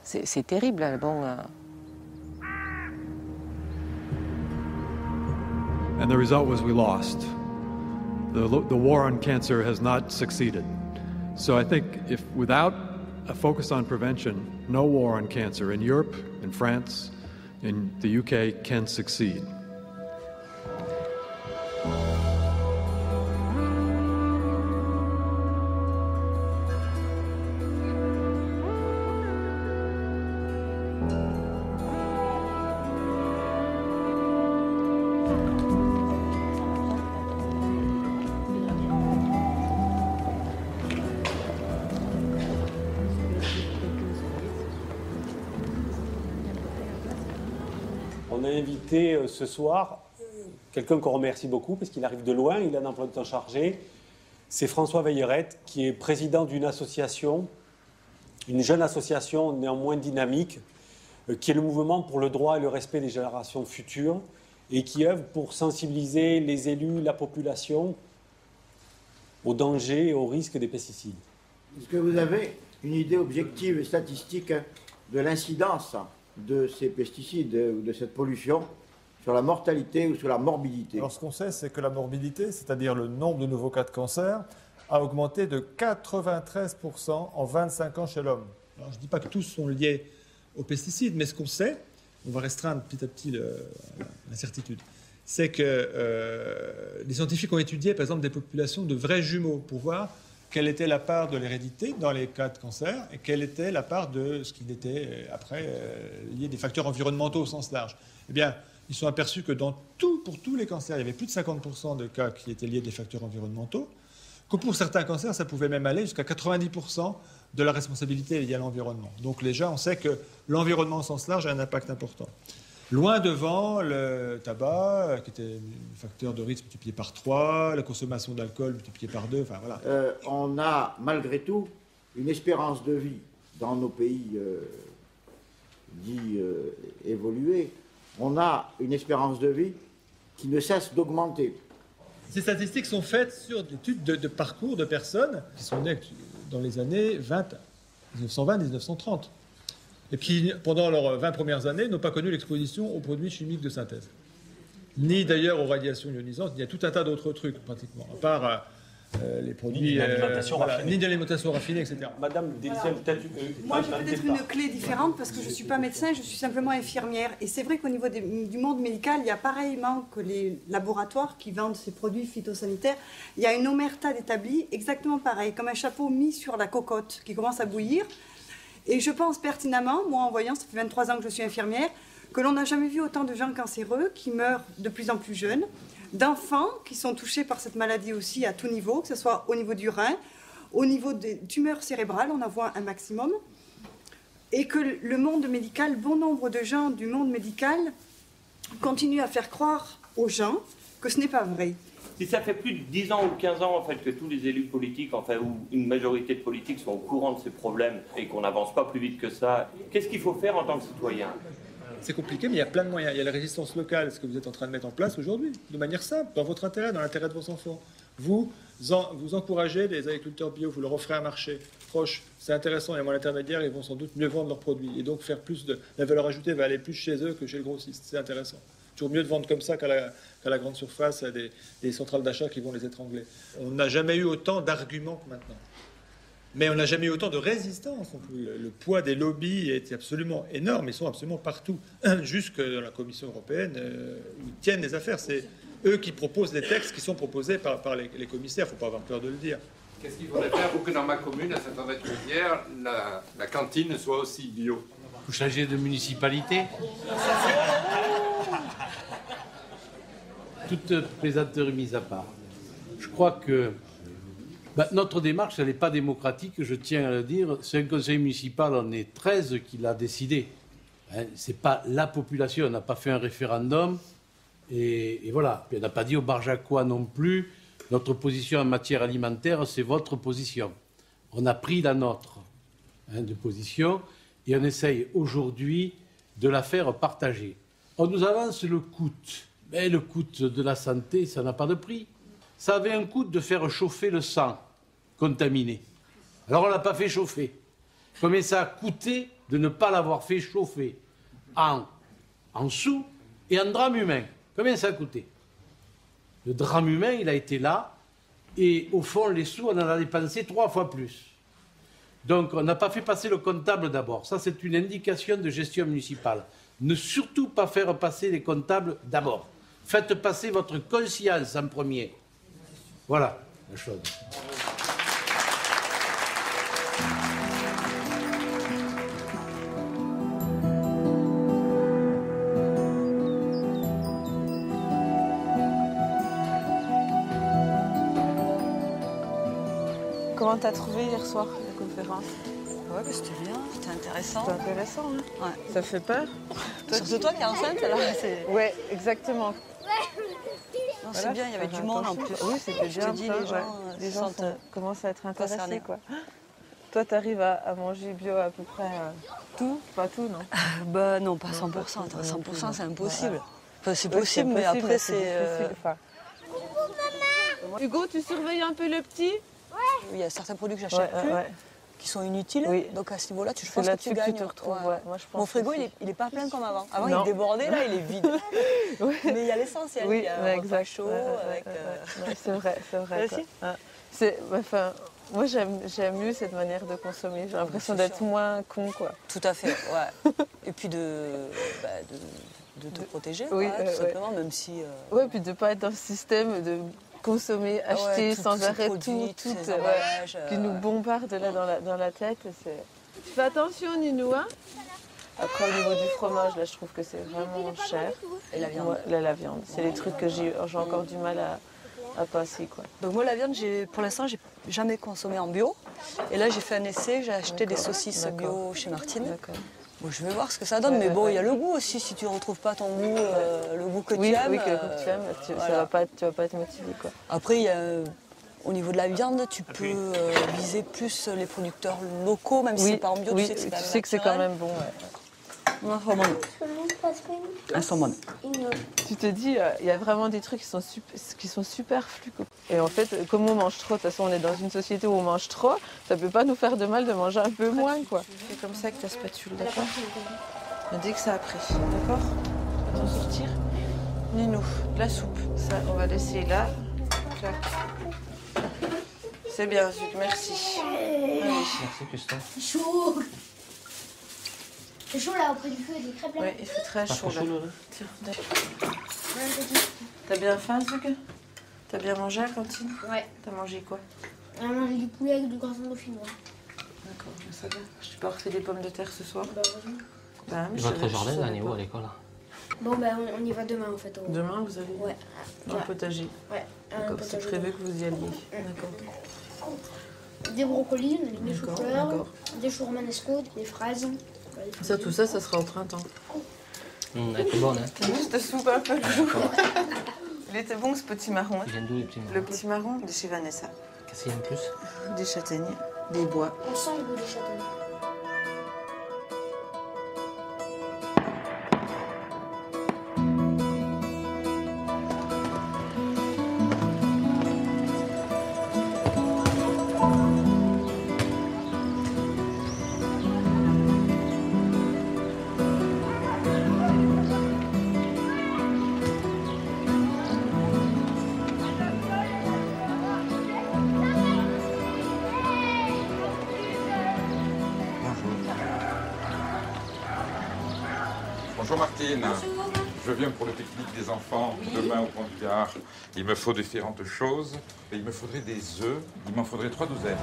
[SPEAKER 25] C'est terrible. Bon,
[SPEAKER 26] And the result was we lost. The war on cancer has not succeeded. So I think if without a focus on prevention, no war on cancer in Europe, in France, in the UK can succeed.
[SPEAKER 4] On a invité ce soir quelqu'un qu'on remercie beaucoup parce qu'il arrive de loin, il a un emploi de temps chargé. C'est François Veillerette qui est président d'une association, une jeune association néanmoins dynamique, qui est le mouvement pour le droit et le respect des générations futures et qui œuvre pour sensibiliser les élus, la population aux dangers et aux risques des pesticides.
[SPEAKER 5] Est-ce que vous avez une idée objective et statistique de l'incidence de ces pesticides ou de cette pollution sur la mortalité ou sur la morbidité?
[SPEAKER 6] Alors ce qu'on sait, c'est que la morbidité, c'est-à-dire le nombre de nouveaux cas de cancer, a augmenté de 93% en 25 ans chez l'homme.
[SPEAKER 7] Alors je ne dis pas que tous sont liés aux pesticides, mais ce qu'on sait, on va restreindre petit à petit l'incertitude, c'est que les scientifiques ont étudié par exemple des populations de vrais jumeaux pour voir quelle était la part de l'hérédité dans les cas de cancer et quelle était la part de ce qui était après lié des facteurs environnementaux au sens large. Eh bien, ils sont aperçus que pour tous les cancers, il y avait plus de 50% de cas qui étaient liés à des facteurs environnementaux, que pour certains cancers, ça pouvait même aller jusqu'à 90% de la responsabilité liée à l'environnement. Donc déjà, on sait que l'environnement au sens large a un impact important. Loin devant, le tabac, qui était un facteur de risque multiplié par 3, la consommation d'alcool multipliée par 2, enfin voilà.
[SPEAKER 5] On a malgré tout une espérance de vie dans nos pays dits évolués. On a une espérance de vie qui ne cesse d'augmenter.
[SPEAKER 7] Ces statistiques sont faites sur des études de parcours de personnes qui sont nées dans les années 1920-1930. Et qui, pendant leurs 20 premières années, n'ont pas connu l'exposition aux produits chimiques de synthèse. Ni d'ailleurs aux radiations ionisantes, il y a tout un tas d'autres trucs, pratiquement, à part les produits... Ni de l'alimentation raffinée, etc.
[SPEAKER 4] Madame Delciel, peut-être...
[SPEAKER 9] Moi, j'ai peut-être une clé différente, parce que je ne suis pas médecin, je suis simplement infirmière. Et c'est vrai qu'au niveau du monde médical, il y a pareillement que les laboratoires qui vendent ces produits phytosanitaires, il y a une omerta d'établis exactement pareil, comme un chapeau mis sur la cocotte qui commence à bouillir. Et je pense pertinemment, moi en voyant, ça fait 23 ans que je suis infirmière, que l'on n'a jamais vu autant de gens cancéreux qui meurent de plus en plus jeunes, d'enfants qui sont touchés par cette maladie aussi à tout niveau, que ce soit au niveau du rein, au niveau des tumeurs cérébrales, on en voit un maximum, et que le monde médical, bon nombre de gens du monde médical continuent à faire croire aux gens que ce n'est pas vrai.
[SPEAKER 19] Si ça fait plus de 10 ans ou 15 ans en fait, que tous les élus politiques, enfin, ou une majorité de politiques sont au courant de ces problèmes et qu'on n'avance pas plus vite que ça, qu'est-ce qu'il faut faire en tant que citoyen?
[SPEAKER 7] C'est compliqué, mais il y a plein de moyens. Il y a la résistance locale, ce que vous êtes en train de mettre en place aujourd'hui, de manière simple, dans votre intérêt, dans l'intérêt de vos enfants. Vous encouragez des agriculteurs bio, vous leur offrez un marché proche, c'est intéressant, il y a moins d'intermédiaires, ils vont sans doute mieux vendre leurs produits. Et donc faire plus de... La valeur ajoutée va aller plus chez eux que chez le grossiste, c'est intéressant. Toujours mieux de vendre comme ça qu'à la grande surface, à des centrales d'achat qui vont les étrangler. On n'a jamais eu autant d'arguments que maintenant. Mais on n'a jamais eu autant de résistance. Le poids des lobbies est absolument énorme. Ils sont absolument partout, jusque dans la Commission européenne, où ils tiennent les affaires. C'est eux qui proposent les textes qui sont proposés par les commissaires. Il ne faut pas avoir peur de le dire.
[SPEAKER 10] Qu'est-ce qu'il faudrait faire pour que dans ma commune, à Saint-André-de-Chaudière, la cantine soit aussi bio?
[SPEAKER 20] Vous changez de municipalité? Toute plaisanterie mise à part. Je crois que notre démarche, elle n'est pas démocratique, je tiens à le dire. C'est un conseil municipal, on est 13 qui l'a décidé. Ce n'est pas la population, on n'a pas fait un référendum. Et voilà. Puis on n'a pas dit aux Barjacois non plus, notre position en matière alimentaire, c'est votre position. On a pris la nôtre. de position, et on essaye aujourd'hui de la faire partager. On nous avance le coût. Mais le coût de la santé, ça n'a pas de prix. Ça avait un coût de faire chauffer le sang contaminé. Alors on ne l'a pas fait chauffer. Combien ça a coûté de ne pas l'avoir fait chauffer en sous et en drame humain? Combien ça a coûté? Le drame humain, il a été là, et au fond, les sous, on en a dépensé 3 fois plus. Donc on n'a pas fait passer le comptable d'abord. Ça, c'est une indication de gestion municipale. Ne surtout pas faire passer les comptables d'abord. Faites passer votre conscience en premier. Voilà la chose.
[SPEAKER 12] Comment t'as trouvé hier soir la conférence?
[SPEAKER 13] Ouais, bah, c'était bien, c'était intéressant.
[SPEAKER 12] C'était intéressant, hein?
[SPEAKER 13] Ouais.
[SPEAKER 12] Ça fait peur?
[SPEAKER 13] Surtout toi qui es enceinte, alors.
[SPEAKER 12] Ouais, exactement.
[SPEAKER 13] Non, c'est bien, il y avait du monde en plus.
[SPEAKER 12] Oui, c'était bien.
[SPEAKER 13] Je te dis, les gens
[SPEAKER 12] commencent à être intéressés,
[SPEAKER 13] concernés.
[SPEAKER 12] quoi. Toi, t'arrives à manger bio à peu près tout? Pas tout, non?
[SPEAKER 13] Bah non, pas 100%. 100%, c'est impossible. Enfin, c'est possible, mais après, c'est...
[SPEAKER 12] Hugo, tu surveilles un peu le petit?
[SPEAKER 13] Il y a certains produits que j'achète plus, qui sont inutiles. Oui. Donc à ce niveau-là, je pense que tu gagnes.
[SPEAKER 12] Tu te retrouves, ouais. Moi, je pense.
[SPEAKER 13] Mon frigo, il est pas plein comme avant. Avant, il débordait, là, il est vide. Mais il y a l'essentiel.
[SPEAKER 12] Oui,
[SPEAKER 13] il y a un repas chaud avec...
[SPEAKER 12] C'est vrai, c'est vrai. Enfin, moi, j'aime mieux cette manière de consommer. J'ai l'impression d'être moins con, quoi.
[SPEAKER 13] Tout à fait, ouais. Et puis de te protéger, tout simplement, même si...
[SPEAKER 12] Ouais, puis de ne pas être dans ce système de consommer, acheter sans arrêt tout qui nous bombarde là dans la tête. Fais attention, Ninou, hein. Après, au niveau du fromage, là, je trouve que c'est vraiment cher.
[SPEAKER 13] Et la viande.
[SPEAKER 12] Ouais, la viande. C'est les trucs que j'ai encore du mal à passer, quoi.
[SPEAKER 13] Donc moi, la viande, pour l'instant, j'ai jamais consommé en bio. Et là, j'ai fait un essai, j'ai acheté des saucisses bio chez Martine. Bon, je vais voir ce que ça donne, mais bon, il y a le goût aussi. Si tu ne retrouves pas ton goût, le goût que tu aimes.
[SPEAKER 12] Oui, que le goût que tu aimes, tu ne vas pas être motivé, quoi.
[SPEAKER 13] Après, au niveau de la viande, tu peux viser plus les producteurs locaux, même si c'est pas en bio, tu sais que c'est quand même
[SPEAKER 12] bon.
[SPEAKER 13] Elles sont bonnes.
[SPEAKER 12] Tu te dis, il y a vraiment des trucs qui sont superflus. Et en fait, comme on mange trop, de toute façon, on est dans une société où on mange trop, ça peut pas nous faire de mal de manger un peu moins, quoi. C'est comme ça que ta spatule, d'accord? Dès que ça a pris, d'accord? Tu vas t'en sortir. Ninou, de la soupe. Ça, on va laisser là. Clac. C'est bien, Zuc, merci. Allez.
[SPEAKER 3] Merci, Christophe. Chaud. C'est chaud là auprès du feu, il est très plein.
[SPEAKER 12] Oui, il fait très chaud là. Tiens, t'as bien faim, Zuc? T'as bien mangé à la cantine?
[SPEAKER 3] Ouais.
[SPEAKER 12] T'as mangé quoi?
[SPEAKER 3] On a mangé du poulet avec du croissant dauphinois.
[SPEAKER 12] D'accord, ça va. Je t'ai pas refait des pommes de terre ce soir?
[SPEAKER 3] Bah, heureusement.
[SPEAKER 12] Bah,
[SPEAKER 23] Votre jardin, là, est où à l'école?
[SPEAKER 3] Bon, bah, on y va demain en fait.
[SPEAKER 12] Demain, vous allez?
[SPEAKER 3] Ouais.
[SPEAKER 12] Dans le potager?
[SPEAKER 3] Ouais.
[SPEAKER 12] D'accord, c'est prévu que vous y alliez. D'accord.
[SPEAKER 3] Des brocolis, on a des choux-fleurs, des choux romanesco, des fraises.
[SPEAKER 12] Ça, tout ça, ça sera au printemps.
[SPEAKER 23] Elle était bonne, hein.
[SPEAKER 12] T'as vu, je te soupe un peu le jour. Il était bon ce petit marron.
[SPEAKER 23] Il vient d'où, le petit marron?
[SPEAKER 12] Le petit marron de chez Vanessa.
[SPEAKER 23] Qu'est-ce qu'il y a en plus?
[SPEAKER 12] Des châtaignes, des bois.
[SPEAKER 3] On sent le goût des châtaignes.
[SPEAKER 11] Bonjour Martine. Je viens pour le pique-nique des enfants demain au Pont du Gard. Il me faut différentes choses. Et il me faudrait des œufs. Il m'en faudrait 3 douzaines.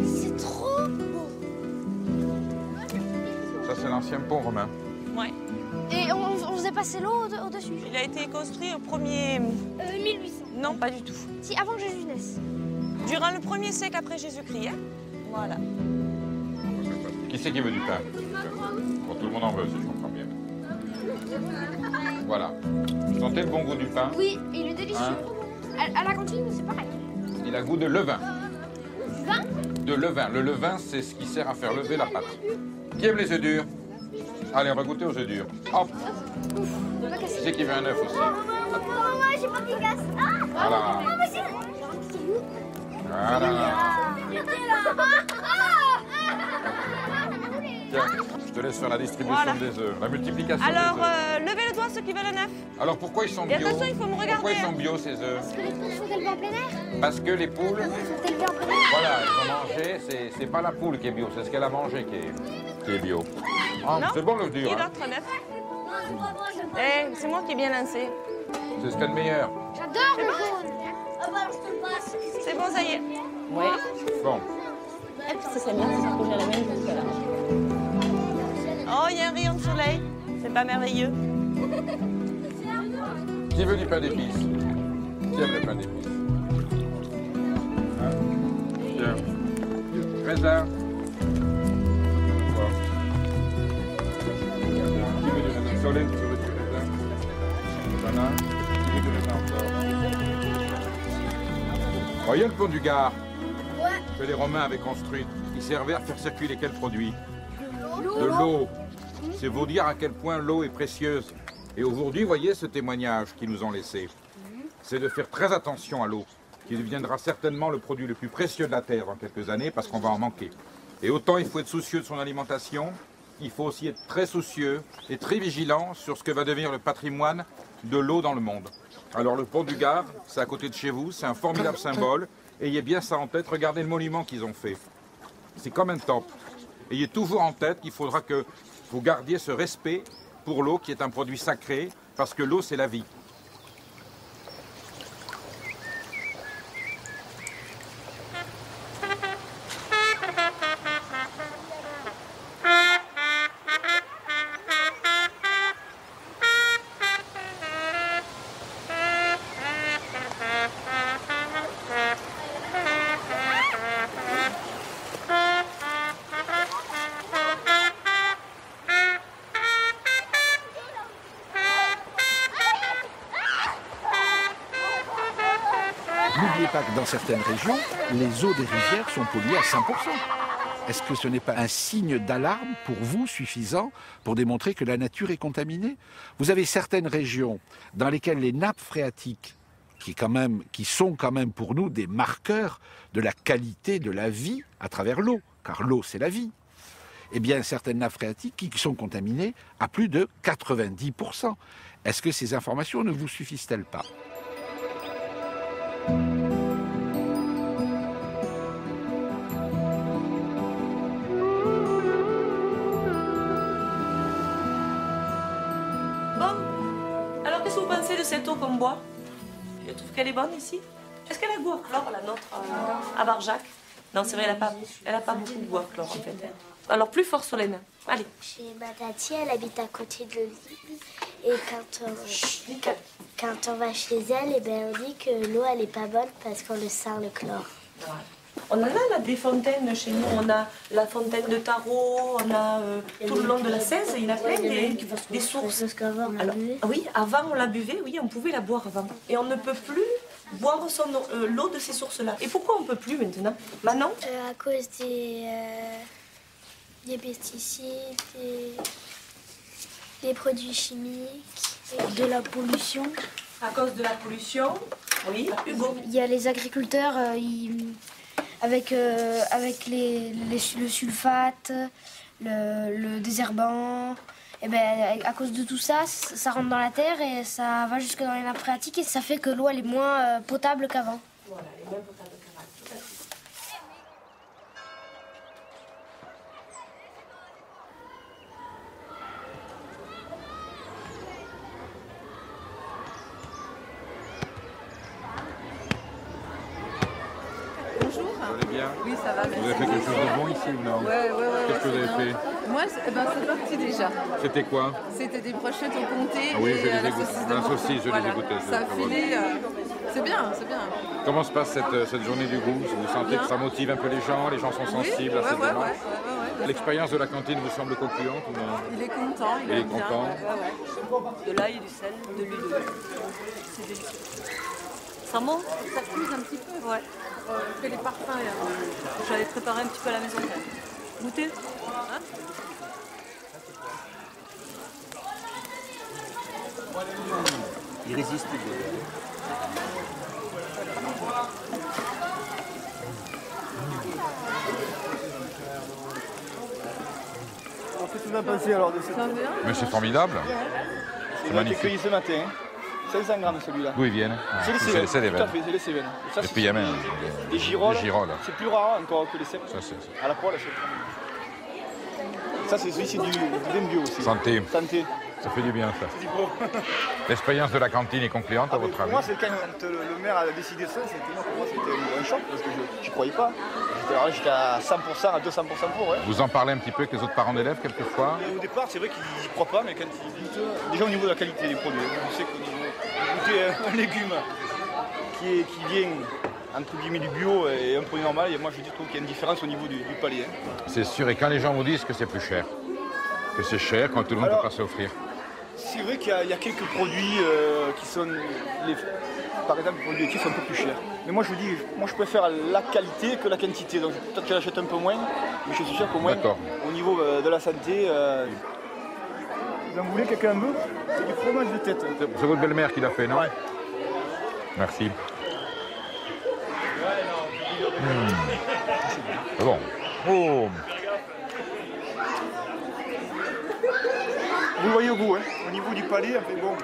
[SPEAKER 3] C'est trop beau.
[SPEAKER 11] Ça, c'est l'ancien pont romain.
[SPEAKER 3] Ouais. Et on faisait passé l'eau au-dessus.
[SPEAKER 12] Il a été construit au premier...
[SPEAKER 3] 1800.
[SPEAKER 12] Non, pas du tout.
[SPEAKER 3] Si, avant que Jésus naisse.
[SPEAKER 12] Durant le 1er siècle après Jésus-Christ, hein. Voilà.
[SPEAKER 11] Qui c'est qui veut du pain? Bon, tout le monde en veut, si je comprends bien. Voilà. Vous sentez le bon goût du pain?
[SPEAKER 3] Oui, il est délicieux.
[SPEAKER 11] Hein?
[SPEAKER 3] À la cantine, c'est pareil.
[SPEAKER 11] Il a goût de levain.
[SPEAKER 3] Du vin?
[SPEAKER 11] De levain. Le levain, c'est ce qui sert à faire lever la pâte. Qui aime les œufs durs? Allez, on va goûter aux œufs durs. Hop! Qui c'est qui veut un œuf aussi?
[SPEAKER 3] Moi, j'ai pas de casse.
[SPEAKER 11] Voilà. Voilà. Tiens, je te laisse faire la distribution
[SPEAKER 12] Voilà.
[SPEAKER 11] des œufs, la multiplication
[SPEAKER 12] Alors,
[SPEAKER 11] des œufs.
[SPEAKER 12] levez le doigt ceux qui veulent un œuf.
[SPEAKER 11] Alors pourquoi ils sont
[SPEAKER 12] Et
[SPEAKER 11] bio?
[SPEAKER 12] attention, il faut me regarder.
[SPEAKER 11] Pourquoi ils sont bio ces œufs?
[SPEAKER 3] Parce que les poules sont élevées en plein air.
[SPEAKER 11] Parce que les poules,
[SPEAKER 3] Sont élevées en plein air.
[SPEAKER 11] voilà, elles ont mangé, c'est pas la poule qui est bio, c'est ce qu'elle a mangé qui est bio. Ah,
[SPEAKER 12] Non?
[SPEAKER 11] c'est bon l'œuf dur,
[SPEAKER 12] Qui
[SPEAKER 11] hein?
[SPEAKER 12] d'autre un œuf? Eh, c'est moi qui ai bien lancé.
[SPEAKER 11] C'est ce qu'il y a de meilleur.
[SPEAKER 3] J'adore le jaune. Ah bah alors je te le passe.
[SPEAKER 12] C'est bon, ça y est. Oui.
[SPEAKER 11] Bon.
[SPEAKER 12] Ça serait bien, c'est que j'ai la même que là. Oh, il y a un rayon de soleil. C'est pas merveilleux.
[SPEAKER 11] Qui veut du pain d'épices? Qui aime le pain d'épices? Hein? Tiens. Raisin. Bon. Qui veut du raisin? Solène, tu veux du raisin? Rosanna, qui veut du raisin encore? Voyez le pont du Gard que les Romains avaient construit. Il servait à faire circuler quel produit? De l'eau. C'est vous dire à quel point l'eau est précieuse. Et aujourd'hui, voyez ce témoignage qu'ils nous ont laissé. C'est de faire très attention à l'eau, qui deviendra certainement le produit le plus précieux de la Terre dans quelques années, parce qu'on va en manquer. Et autant il faut être soucieux de son alimentation, il faut aussi être très soucieux et très vigilant sur ce que va devenir le patrimoine de l'eau dans le monde. Alors le pont du Gard, c'est à côté de chez vous, c'est un formidable symbole. Ayez bien ça en tête, regardez le monument qu'ils ont fait. C'est comme un temple. Ayez toujours en tête qu'il faudra que vous gardiez ce respect pour l'eau qui est un produit sacré, parce que l'eau c'est la vie.
[SPEAKER 2] N'oubliez pas que dans certaines régions, les eaux des rivières sont polluées à 100%. Est-ce que ce n'est pas un signe d'alarme pour vous suffisant pour démontrer que la nature est contaminée? Vous avez certaines régions dans lesquelles les nappes phréatiques, qui sont quand même pour nous des marqueurs de la qualité de la vie à travers l'eau, car l'eau c'est la vie, eh bien certaines nappes phréatiques qui sont contaminées à plus de 90%. Est-ce que ces informations ne vous suffisent-elles pas?
[SPEAKER 12] Bon, alors qu'est-ce que vous pensez de cette eau qu'on boit? Je trouve qu'elle est bonne ici. Est-ce qu'elle a goût à chlore, la nôtre, à Barjac? Non, c'est vrai, elle a pas beaucoup de goût à chlore en fait. Alors plus fort sur les mains. Allez.
[SPEAKER 14] Chez ma tati, elle habite à côté de l'île. Et quand on va chez elle, eh ben, on dit que l'eau elle est pas bonne parce qu'on le sent le chlore.
[SPEAKER 12] On en a là, des fontaines chez nous. On a la fontaine de Tarot, on a tout le long de la 16, il y en a plein des sources.
[SPEAKER 14] Parce qu'avant on la buvait.
[SPEAKER 12] Oui, avant on la buvait, oui, on pouvait la boire avant. Et on ne peut plus boire l'eau de ces sources-là. Et pourquoi on ne peut plus maintenant? Manon?
[SPEAKER 14] À cause des pesticides, des produits chimiques, de la pollution.
[SPEAKER 12] À cause de la pollution, oui. Hugo?
[SPEAKER 3] Il y a les agriculteurs, avec le sulfate, le désherbant, et ben, à cause de tout ça, ça rentre dans la terre et ça va jusque dans les nappes phréatiques et ça fait que l'eau elle est moins potable qu'avant.
[SPEAKER 12] Voilà, elle est moins potable qu'avant, tout à fait.
[SPEAKER 11] Bonjour. Vous allez bien?
[SPEAKER 15] Oui, ça va,
[SPEAKER 11] Vous avez fait quelque chose de bon ici ou non?
[SPEAKER 15] Ouais.
[SPEAKER 11] Qu'est-ce que vous avez fait?
[SPEAKER 12] Moi, c'est parti déjà.
[SPEAKER 11] C'était quoi?
[SPEAKER 12] C'était des brochettes au comté
[SPEAKER 11] Ah oui,
[SPEAKER 12] et
[SPEAKER 11] je les ai
[SPEAKER 12] la
[SPEAKER 11] goûtées.
[SPEAKER 12] saucisse de
[SPEAKER 11] La
[SPEAKER 12] Morteau.
[SPEAKER 11] saucisse, je les ai goûtées.
[SPEAKER 12] Ça a filé. C'est bien, c'est bien.
[SPEAKER 11] Comment se passe cette journée du goût? Vous sentez que ça motive un peu les gens sont sensibles à ces éléments?
[SPEAKER 12] Ouais.
[SPEAKER 11] L'expérience de la cantine vous semble concluante ou non?
[SPEAKER 12] Il est content, il
[SPEAKER 11] est
[SPEAKER 12] aime bien.
[SPEAKER 11] content.
[SPEAKER 13] De l'ail, du sel, de l'huile d'olive. C'est délicieux. Ça monte?
[SPEAKER 12] Ça fuse un petit peu.
[SPEAKER 13] Ouais.
[SPEAKER 12] Que les parfums.
[SPEAKER 13] J'avais préparé un petit peu à la maison. Goûtez. Hein?
[SPEAKER 15] Irrésistible.
[SPEAKER 16] Alors, qu'est-ce que tu vas penser alors de cette...
[SPEAKER 11] Mais c'est formidable. C'est magnifique.
[SPEAKER 16] cueilli ce matin. 500 grammes celui-là.
[SPEAKER 11] D'où ils viennent?
[SPEAKER 16] C'est les
[SPEAKER 11] C'est
[SPEAKER 16] Cévennes.
[SPEAKER 11] les Cévennes.
[SPEAKER 16] Tout à fait, c'est les Cévennes. Ça,
[SPEAKER 11] Et puis il y a même
[SPEAKER 16] des girolles.
[SPEAKER 11] des girolles.
[SPEAKER 16] C'est plus rare encore que les Cévennes.
[SPEAKER 11] Ça, c'est...
[SPEAKER 16] À la poêle, c'est... Ça, c'est celui, c'est du vin bio aussi.
[SPEAKER 11] Santé.
[SPEAKER 16] Santé.
[SPEAKER 11] Ça fait du bien, ça.
[SPEAKER 16] C'est du pro.
[SPEAKER 11] L'expérience de la cantine est concluante, à votre
[SPEAKER 16] Pour
[SPEAKER 11] avis?
[SPEAKER 16] moi, c'est quand le maire a décidé ça, pour moi, c'était un choc parce que je n'y croyais pas. J'étais à 100%, à 200% pour. Ouais.
[SPEAKER 11] Vous en parlez un petit peu avec les autres parents d'élèves, quelquefois?
[SPEAKER 16] Et au départ, c'est vrai qu'ils n'y croient pas, mais quand ils goûtent, déjà au niveau de la qualité des produits, je sais qu'au niveau de goûter un légume qui vient entre guillemets du bio et un produit normal, et moi je trouve qu'il y a une différence au niveau du palais. Hein.
[SPEAKER 11] C'est sûr, et quand les gens vous disent que c'est plus cher, que c'est cher quand tout le monde ne peut pas s'offrir.
[SPEAKER 16] C'est vrai qu'il y a quelques produits qui sont, par exemple, les produits laitiers sont un peu plus chers. Mais moi je vous dis, moi je préfère la qualité que la quantité, donc peut-être que j'achète un peu moins, mais je suis sûr qu'au moins au niveau de la santé, vous en voulez quelqu'un un peu? C'est du fromage de tête.
[SPEAKER 11] C'est votre belle-mère qui l'a fait, non? Ouais. Merci. C'est bon. Oh.
[SPEAKER 16] Vous le voyez au goût, hein, au niveau du palais, enfin bon.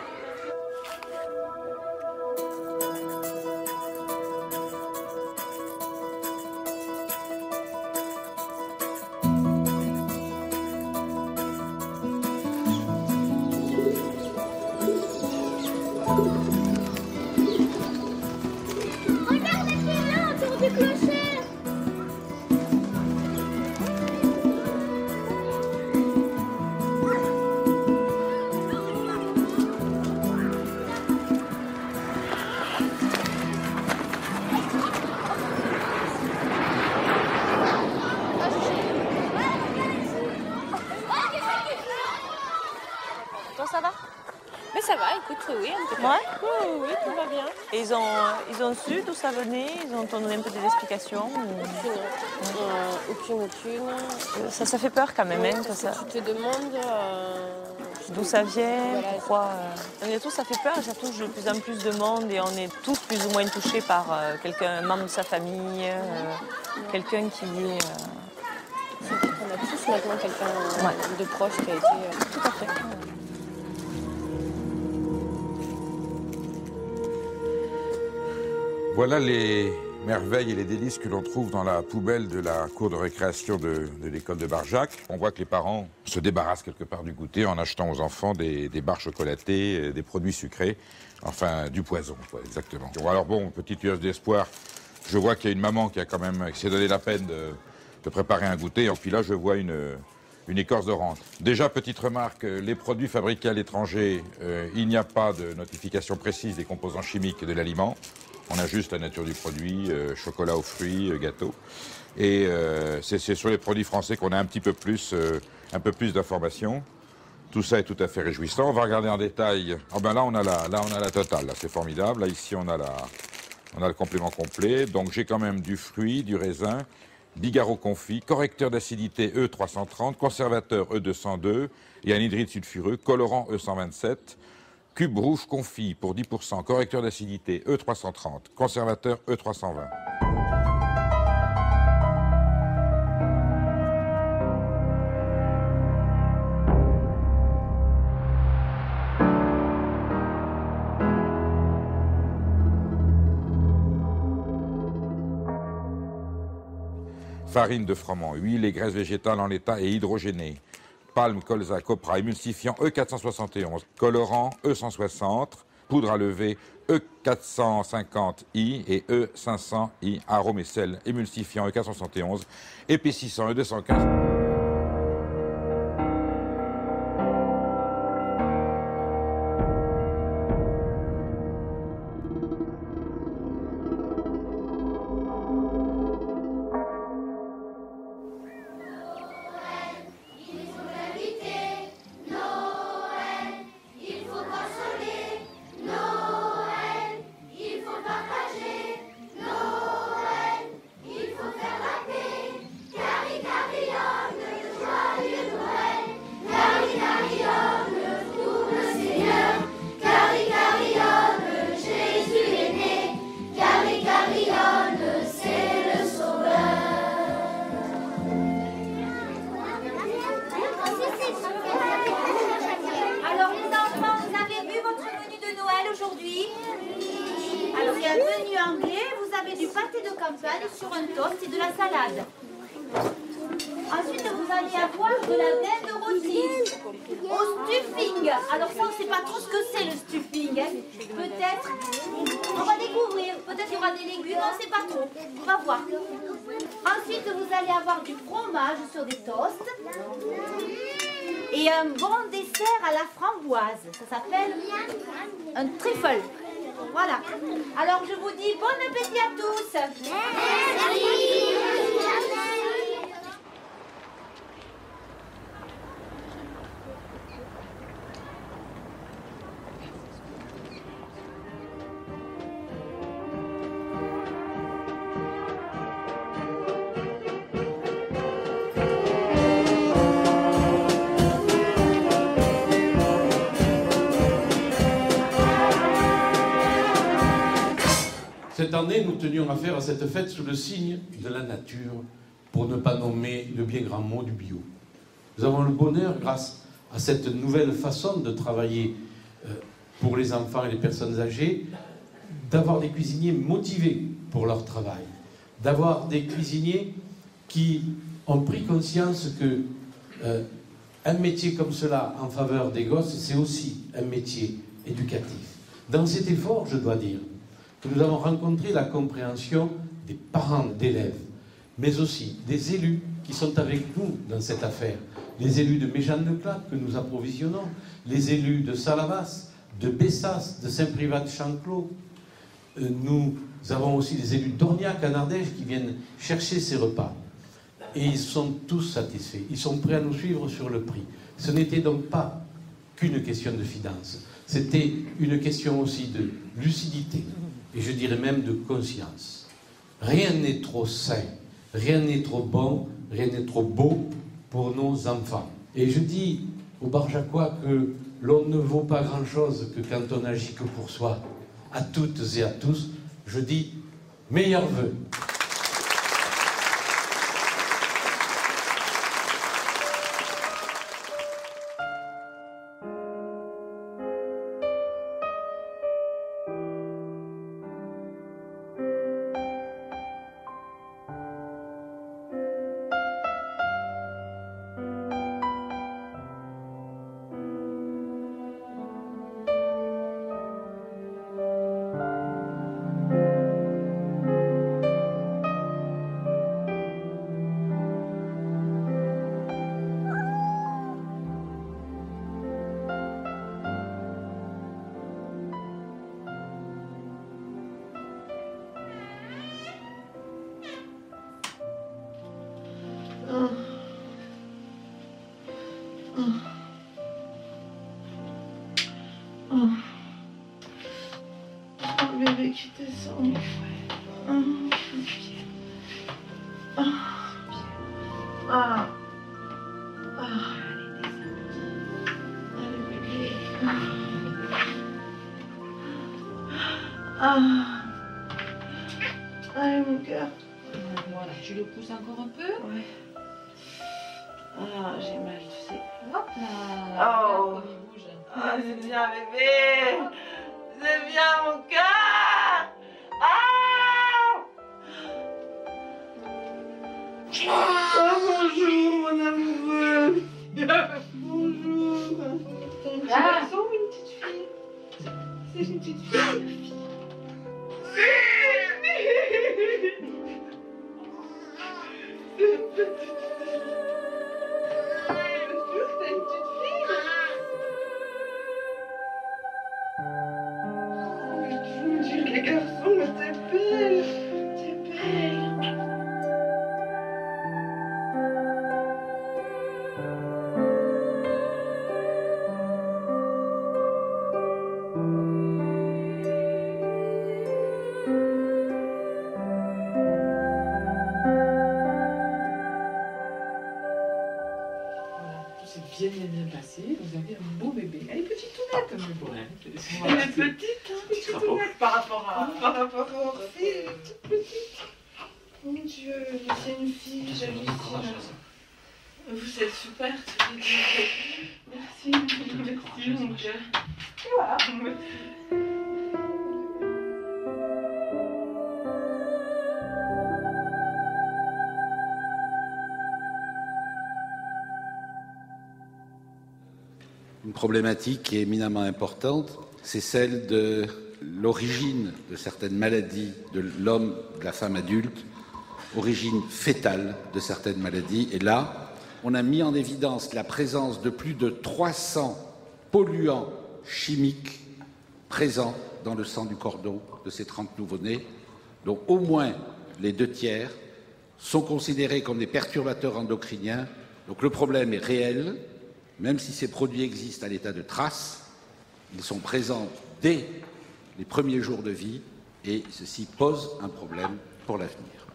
[SPEAKER 25] Oui, un peu. Ouais. Oui, tout va bien. Et ils ont su d'où ça venait? Ils ont donné un peu des explications? Aucune. Ça fait peur quand même, hein, que ça. Tu te demandes d'où ça vient, pourquoi. Et tout, ça fait peur et ça touche de plus en plus de monde et on est tous plus ou moins touchés par un membre de sa famille, quelqu'un qui est. On a tous maintenant quelqu'un de proche qui a été. Tout à fait.
[SPEAKER 11] Voilà les merveilles et les délices que l'on trouve dans la poubelle de la cour de récréation de l'école de Barjac. On voit que les parents se débarrassent quelque part du goûter en achetant aux enfants des barres chocolatées, des produits sucrés, enfin du poison, quoi, exactement. Alors bon, petite lueur d'espoir, je vois qu'il y a une maman qui s'est donné la peine de préparer un goûter, et puis là je vois une écorce d'orange. Déjà, petite remarque, les produits fabriqués à l'étranger, il n'y a pas de notification précise des composants chimiques de l'aliment. On a juste la nature du produit, chocolat aux fruits, gâteau. Et c'est sur les produits français qu'on a un peu plus d'informations. Tout ça est tout à fait réjouissant. On va regarder en détail. Oh ben là, on a la totale. Là, c'est formidable. Là, ici, on a le complément complet. Donc, j'ai quand même du fruit, du raisin, bigarreau confit, correcteur d'acidité E330, conservateur E202 et anhydride sulfureux, colorant E127. Cube rouge confit pour 10%, correcteur d'acidité E330, conservateur E320. Farine de froment, huile et graisse végétale en l'état et hydrogénée. Palme, colza, copra, émulsifiant E471, colorant E160, poudre à lever E450I et E500I, arôme et sel, émulsifiant E471, épaississant E215.
[SPEAKER 15] menu anglais, vous avez du pâté de campagne sur un toast et de la salade. Ensuite, vous allez avoir de la dinde rôtie au stuffing. Alors ça, on ne sait pas trop ce que c'est le stuffing. Hein. Peut-être, on va découvrir. Peut-être qu'il y aura des légumes, on ne sait pas trop. On va voir. Ensuite, vous allez avoir du fromage sur des toasts. Et un bon dessert à la framboise. Ça s'appelle un trifle. Voilà. Alors, je vous dis bon appétit à tous. Merci.
[SPEAKER 20] Cette année, nous tenions à faire à cette fête sous le signe de la nature, pour ne pas nommer le bien grand mot du bio. Nous avons le bonheur, grâce à cette nouvelle façon de travailler pour les enfants et les personnes âgées, d'avoir des cuisiniers motivés pour leur travail, d'avoir des cuisiniers qui ont pris conscience que un métier comme cela en faveur des gosses, c'est aussi un métier éducatif. Dans cet effort, je dois dire, que nous avons rencontré la compréhension des parents d'élèves, mais aussi des élus qui sont avec nous dans cette affaire. Les élus de Méjeanne-le-Clap que nous approvisionnons, les élus de Salavas, de Bessas, de Saint-Privat-de-Chanclos. Nous avons aussi des élus d'Orniac en Ardèche qui viennent chercher ces repas. Et ils sont tous satisfaits. Ils sont prêts à nous suivre sur le prix. Ce n'était donc pas qu'une question de finances. C'était une question aussi de lucidité. Et je dirais même de conscience. Rien n'est trop sain, rien n'est trop bon, rien n'est trop beau pour nos enfants. Et je dis aux Barjacois que l'on ne vaut pas grand-chose que quand on agit que pour soi. À toutes et à tous, je dis meilleurs vœux.
[SPEAKER 12] Bébé qui descend. Allez, bébé. Allez, mon cœur.
[SPEAKER 17] Voilà, tu le pousses encore un peu.
[SPEAKER 12] Ouais. Ah, j'ai mal, tu sais.
[SPEAKER 17] Hop là.
[SPEAKER 12] Oh.
[SPEAKER 17] Comme il bouge.
[SPEAKER 12] Ah, c'est bien, bébé. C'est bien, mon cœur. Ah. Oh, bonjour, mon amoureux. Bonjour. C'est un petit garçon ou une petite fille? C'est une petite fille. C'est une petite fille. Les garçons, mais t'es belle, t'es belle.
[SPEAKER 17] Voilà, tout s'est bien passé. Vous avez un beau bébé. Elle est petite tournette, mais bon.
[SPEAKER 12] Elle est petite, hein, petite tournette par rapport à leur fille, toute petite. Mon Dieu, mais c'est une fille, j'hallucine. Vous êtes super, tous les deux. Merci, mon cœur. Et voilà.
[SPEAKER 2] problématique qui est éminemment importante, c'est celle de l'origine de certaines maladies de l'homme, de la femme adulte, origine fétale de certaines maladies. Et là, on a mis en évidence la présence de plus de 300 polluants chimiques présents dans le sang du cordon de ces 30 nouveau-nés, dont au moins les 2/3 sont considérés comme des perturbateurs endocriniens. Donc le problème est réel, même si ces produits existent à l'état de trace, ils sont présents dès les premiers jours de vie et ceci pose un problème pour l'avenir.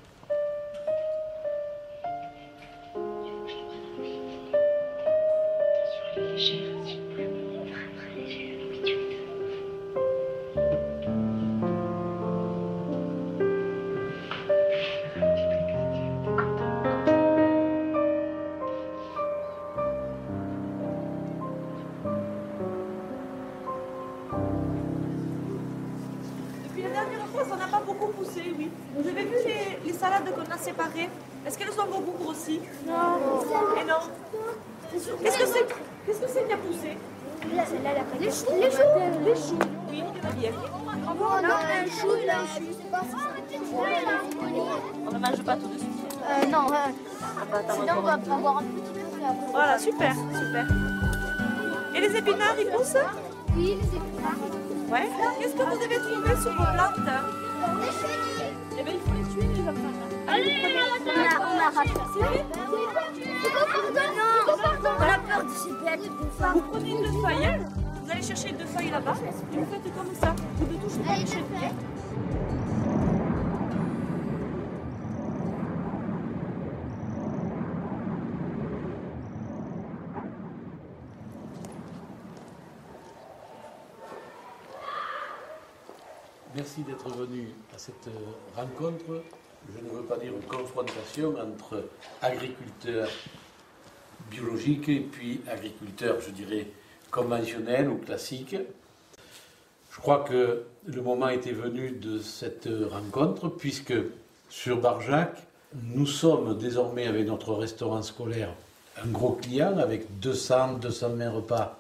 [SPEAKER 1] Depuis la dernière fois, ça n'a pas beaucoup poussé, oui. Vous avez vu les salades qu'on a séparées? Est-ce qu'elles ont beaucoup grossi? Non. Et non? Qu'est-ce que c'est qui a poussé? Les choux. Oui, il y en a bien.
[SPEAKER 15] On a un chou, je sais pas si
[SPEAKER 1] on ne mange pas tout de suite.
[SPEAKER 15] non, sinon on va avoir un petit peu après.
[SPEAKER 1] Voilà, super, super. Et les épinards, ils poussent?
[SPEAKER 15] Oui, les épinards.
[SPEAKER 1] Ouais. Qu'est-ce que vous avez trouvé sur vos plantes? Eh bien, il faut les tuer, les enfants.
[SPEAKER 15] Allez, on a raté. On a peur de ces bêtes.
[SPEAKER 1] Vous prenez une deux feuilles, vous allez chercher une deux feuilles là-bas, et vous faites comme ça. Vous ne touchez pas les cheveux.
[SPEAKER 20] Merci d'être venu à cette rencontre. Je ne veux pas dire une confrontation entre agriculteurs biologiques et puis agriculteurs, je dirais, conventionnels ou classiques. Je crois que le moment était venu de cette rencontre, puisque sur Barjac, nous sommes désormais avec notre restaurant scolaire un gros client avec 200-220 repas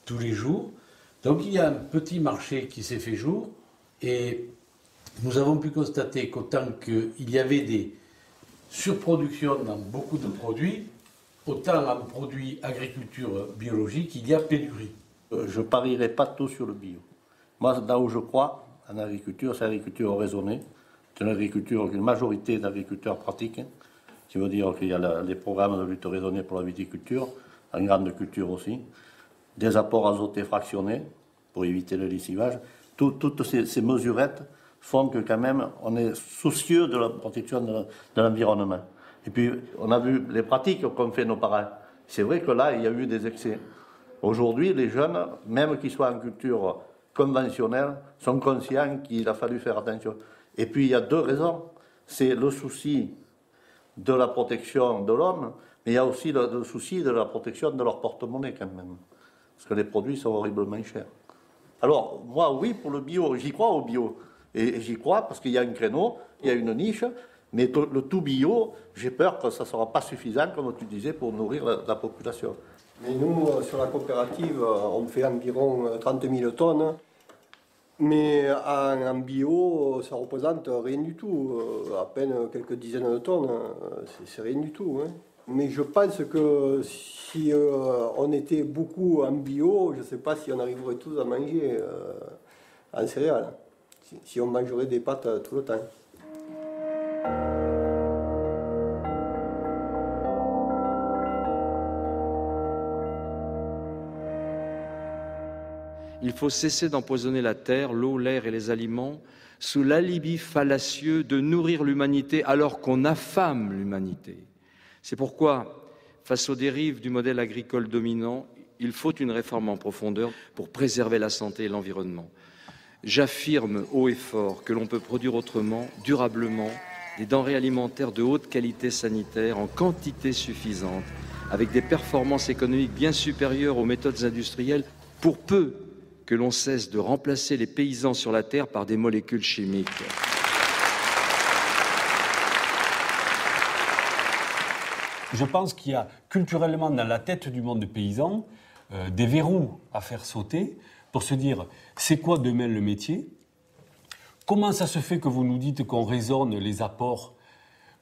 [SPEAKER 20] tous les jours. Donc il y a un petit marché qui s'est fait jour. Et nous avons pu constater qu'autant qu'il y avait des surproductions dans beaucoup de produits, autant en produits agriculture biologique, il y a pénurie.
[SPEAKER 8] Je ne parierai pas tout sur le bio. Moi, là où je crois en agriculture, c'est l'agriculture raisonnée. C'est une agriculture qu'une majorité d'agriculteurs pratiquent. Ce qui veut dire qu'il y a les programmes de lutte raisonnée pour la viticulture, en grande culture aussi. Des apports azotés fractionnés pour éviter le lessivage. Toutes ces mesurettes font que quand même on est soucieux de la protection de l'environnement. Et puis on a vu les pratiques qu'ont fait nos parents. C'est vrai que là il y a eu des excès. Aujourd'hui les jeunes, même qu'ils soient en culture conventionnelle, sont conscients qu'il a fallu faire attention. Et puis il y a deux raisons. C'est le souci de la protection de l'homme, mais il y a aussi le souci de la protection de leur porte-monnaie quand même. Parce que les produits sont horriblement chers. Alors, moi, oui, pour le bio, j'y crois au bio. Et j'y crois parce qu'il y a un créneau, il y a une niche, mais le tout bio, j'ai peur que ça ne sera pas suffisant, comme tu disais, pour nourrir la population.
[SPEAKER 18] Mais nous, sur la coopérative, on fait environ 30 000 tonnes. Mais en bio, ça représente rien du tout. À peine quelques dizaines de tonnes, c'est rien du tout. Hein. Mais je pense que si on était beaucoup en bio, je ne sais pas si on arriverait tous à manger en céréales. Si on mangerait des pâtes tout le temps.
[SPEAKER 21] Il faut cesser d'empoisonner la terre, l'eau, l'air et les aliments sous l'alibi fallacieux de nourrir l'humanité alors qu'on affame l'humanité. C'est pourquoi, face aux dérives du modèle agricole dominant, il faut une réforme en profondeur pour préserver la santé et l'environnement. J'affirme haut et fort que l'on peut produire autrement, durablement, des denrées alimentaires de haute qualité sanitaire en quantité suffisante, avec des performances économiques bien supérieures aux méthodes industrielles, pour peu que l'on cesse de remplacer les paysans sur la terre par des molécules chimiques.
[SPEAKER 4] Je pense qu'il y a culturellement dans la tête du monde paysan des verrous à faire sauter pour se dire c'est quoi demain le métier? Comment ça se fait que vous nous dites qu'on raisonne les apports,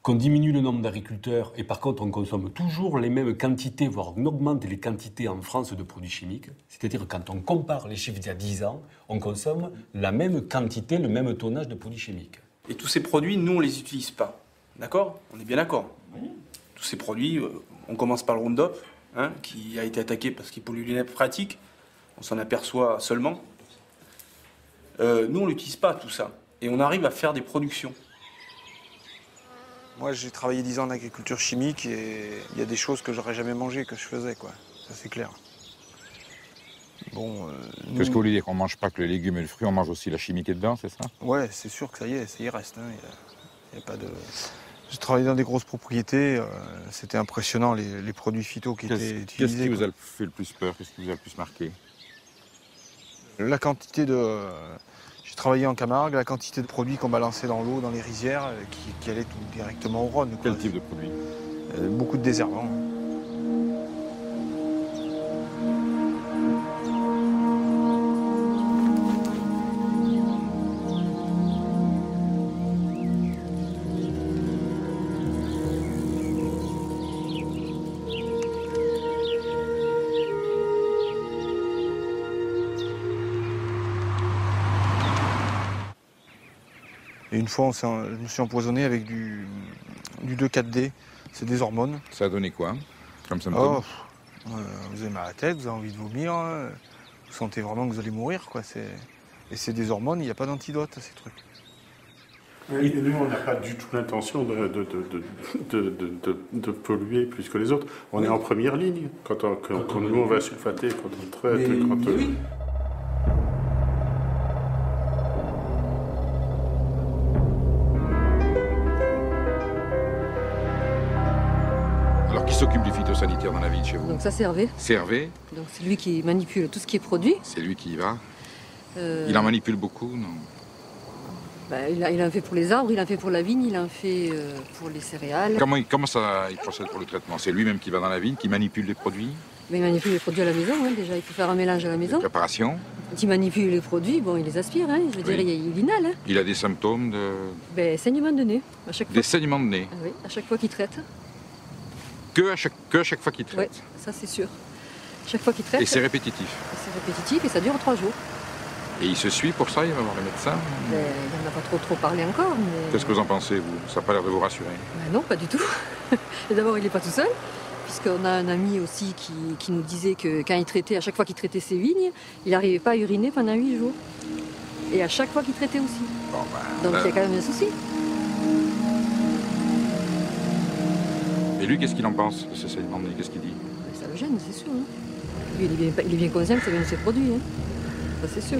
[SPEAKER 4] qu'on diminue le nombre d'agriculteurs et par contre on consomme toujours les mêmes quantités, voire on augmente les quantités en France de produits chimiques? C'est-à-dire quand on compare les chiffres d'il y a 10 ans, on consomme la même quantité, le même tonnage de produits chimiques.
[SPEAKER 5] Et tous ces produits, nous, on les utilise pas. D'accord? On est bien d'accord. Tous ces produits, on commence par le Roundup, hein, qui a été attaqué parce qu'il pollue les nappes phréatiques. On s'en aperçoit seulement. Nous, on n'utilise pas tout ça. Et on arrive à faire des productions.
[SPEAKER 6] Moi, j'ai travaillé 10 ans en agriculture chimique et il y a des choses que j'aurais jamais mangées que je faisais, quoi. Ça, c'est clair. Bon.
[SPEAKER 11] Qu'est-ce que vous voulez dire? Qu'on ne mange pas que les légumes et le fruit, on mange aussi la chimie qui est dedans, c'est ça?
[SPEAKER 6] Ouais, c'est sûr que ça y reste. Hein. Y a pas de... J'ai travaillé dans des grosses propriétés. C'était impressionnant, les produits phyto qui étaient utilisés.
[SPEAKER 11] Qu'est-ce qui vous a fait le plus peur? Qu'est-ce qui vous a le plus marqué?
[SPEAKER 6] La quantité de... J'ai travaillé en Camargue, la quantité de produits qu'on balançait dans l'eau, dans les rizières, qui allaient tout directement au Rhône. Quoi.
[SPEAKER 11] Quel type de produits?
[SPEAKER 6] Beaucoup de désherbants. Et une fois, je me suis empoisonné avec du 2,4-D. C'est des hormones.
[SPEAKER 11] Ça a donné quoi comme symptôme?
[SPEAKER 6] Vous avez mal à la tête, vous avez envie de vomir, vous sentez vraiment que vous allez mourir, quoi. Et c'est des hormones, il n'y a pas d'antidote à ces trucs.
[SPEAKER 9] Et nous, on n'a pas du tout l'intention de polluer plus que les autres. On est en première ligne. Quand nous, on va sulfater, quand on traite...
[SPEAKER 5] Oui.
[SPEAKER 11] Alors, qui s'occupe du phytosanitaire dans la ville chez vous?
[SPEAKER 22] Donc ça, c'est Hervé.
[SPEAKER 11] C'est Hervé?
[SPEAKER 22] Donc c'est lui qui manipule tout ce qui est produit.
[SPEAKER 11] C'est lui qui y va? Il en manipule beaucoup, non?
[SPEAKER 22] Il en fait pour les arbres, il en fait pour la vigne, il en fait pour les céréales.
[SPEAKER 11] Comment ça, il procède pour le traitement? C'est lui-même qui va dans la vigne, qui manipule les produits?
[SPEAKER 22] Il manipule les produits à la maison, hein, déjà. Il faut faire un mélange à la maison.
[SPEAKER 11] Préparation?
[SPEAKER 22] Quand il manipule les produits, bon, il les aspire, hein, je veux dire, il inhale. Hein.
[SPEAKER 11] Il a des symptômes de...
[SPEAKER 22] Saignement de nez, à chaque fois.
[SPEAKER 11] Des saignements de nez?
[SPEAKER 22] Oui, à chaque fois qu'il traite.
[SPEAKER 11] Que à chaque fois qu'il traite?
[SPEAKER 22] Oui, ça c'est sûr. Chaque fois qu'il traite.
[SPEAKER 11] Et c'est répétitif?
[SPEAKER 22] C'est répétitif et ça dure 3 jours.
[SPEAKER 11] Et il se suit pour ça? Il va voir le médecin?
[SPEAKER 22] Il n'en a pas trop parlé encore. Mais...
[SPEAKER 11] Qu'est-ce que vous en pensez, vous? Ça n'a pas l'air de vous rassurer?
[SPEAKER 22] Non, pas du tout. D'abord, il n'est pas tout seul, puisqu'on a un ami aussi qui nous disait que quand il traitait, à chaque fois qu'il traitait ses vignes, il n'arrivait pas à uriner pendant 8 jours. Et à chaque fois qu'il traitait aussi. Donc il y a quand même un souci.
[SPEAKER 11] Et lui, qu'est-ce qu'il en pense de ce saignement de nez? Qu'est-ce qu'il dit?
[SPEAKER 22] Ça le gêne, c'est sûr. Hein. Lui, il est bien conscient que ça vient de ses produits. Hein. Ça, c'est sûr.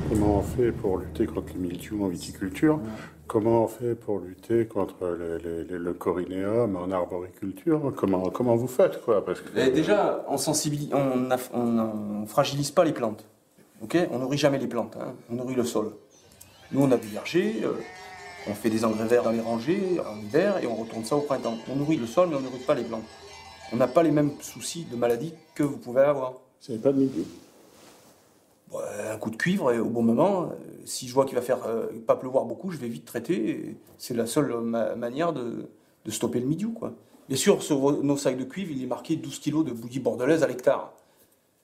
[SPEAKER 9] Comment on fait pour lutter contre le mildiou en viticulture? Comment on fait pour lutter contre le corynéum en arboriculture? Comment vous faites, quoi? Parce que...
[SPEAKER 5] Déjà, on sensibilise, on fragilise pas les plantes. Okay, on nourrit jamais les plantes, hein. On nourrit le sol. Nous, on a du verger, on fait des engrais verts dans les rangées en hiver et on retourne ça au printemps. On nourrit le sol, mais on ne nourrit pas les plantes. On n'a pas les mêmes soucis de maladies que vous pouvez avoir.
[SPEAKER 9] Ce n'est pas de mildiou.
[SPEAKER 5] Un coup de cuivre et au bon moment, si je vois qu'il va pas pleuvoir beaucoup, je vais vite traiter. C'est la seule manière de stopper le mildiou, quoi. Bien sûr, sur nos sacs de cuivre, il est marqué 12 kg de bouillie bordelaise à l'hectare.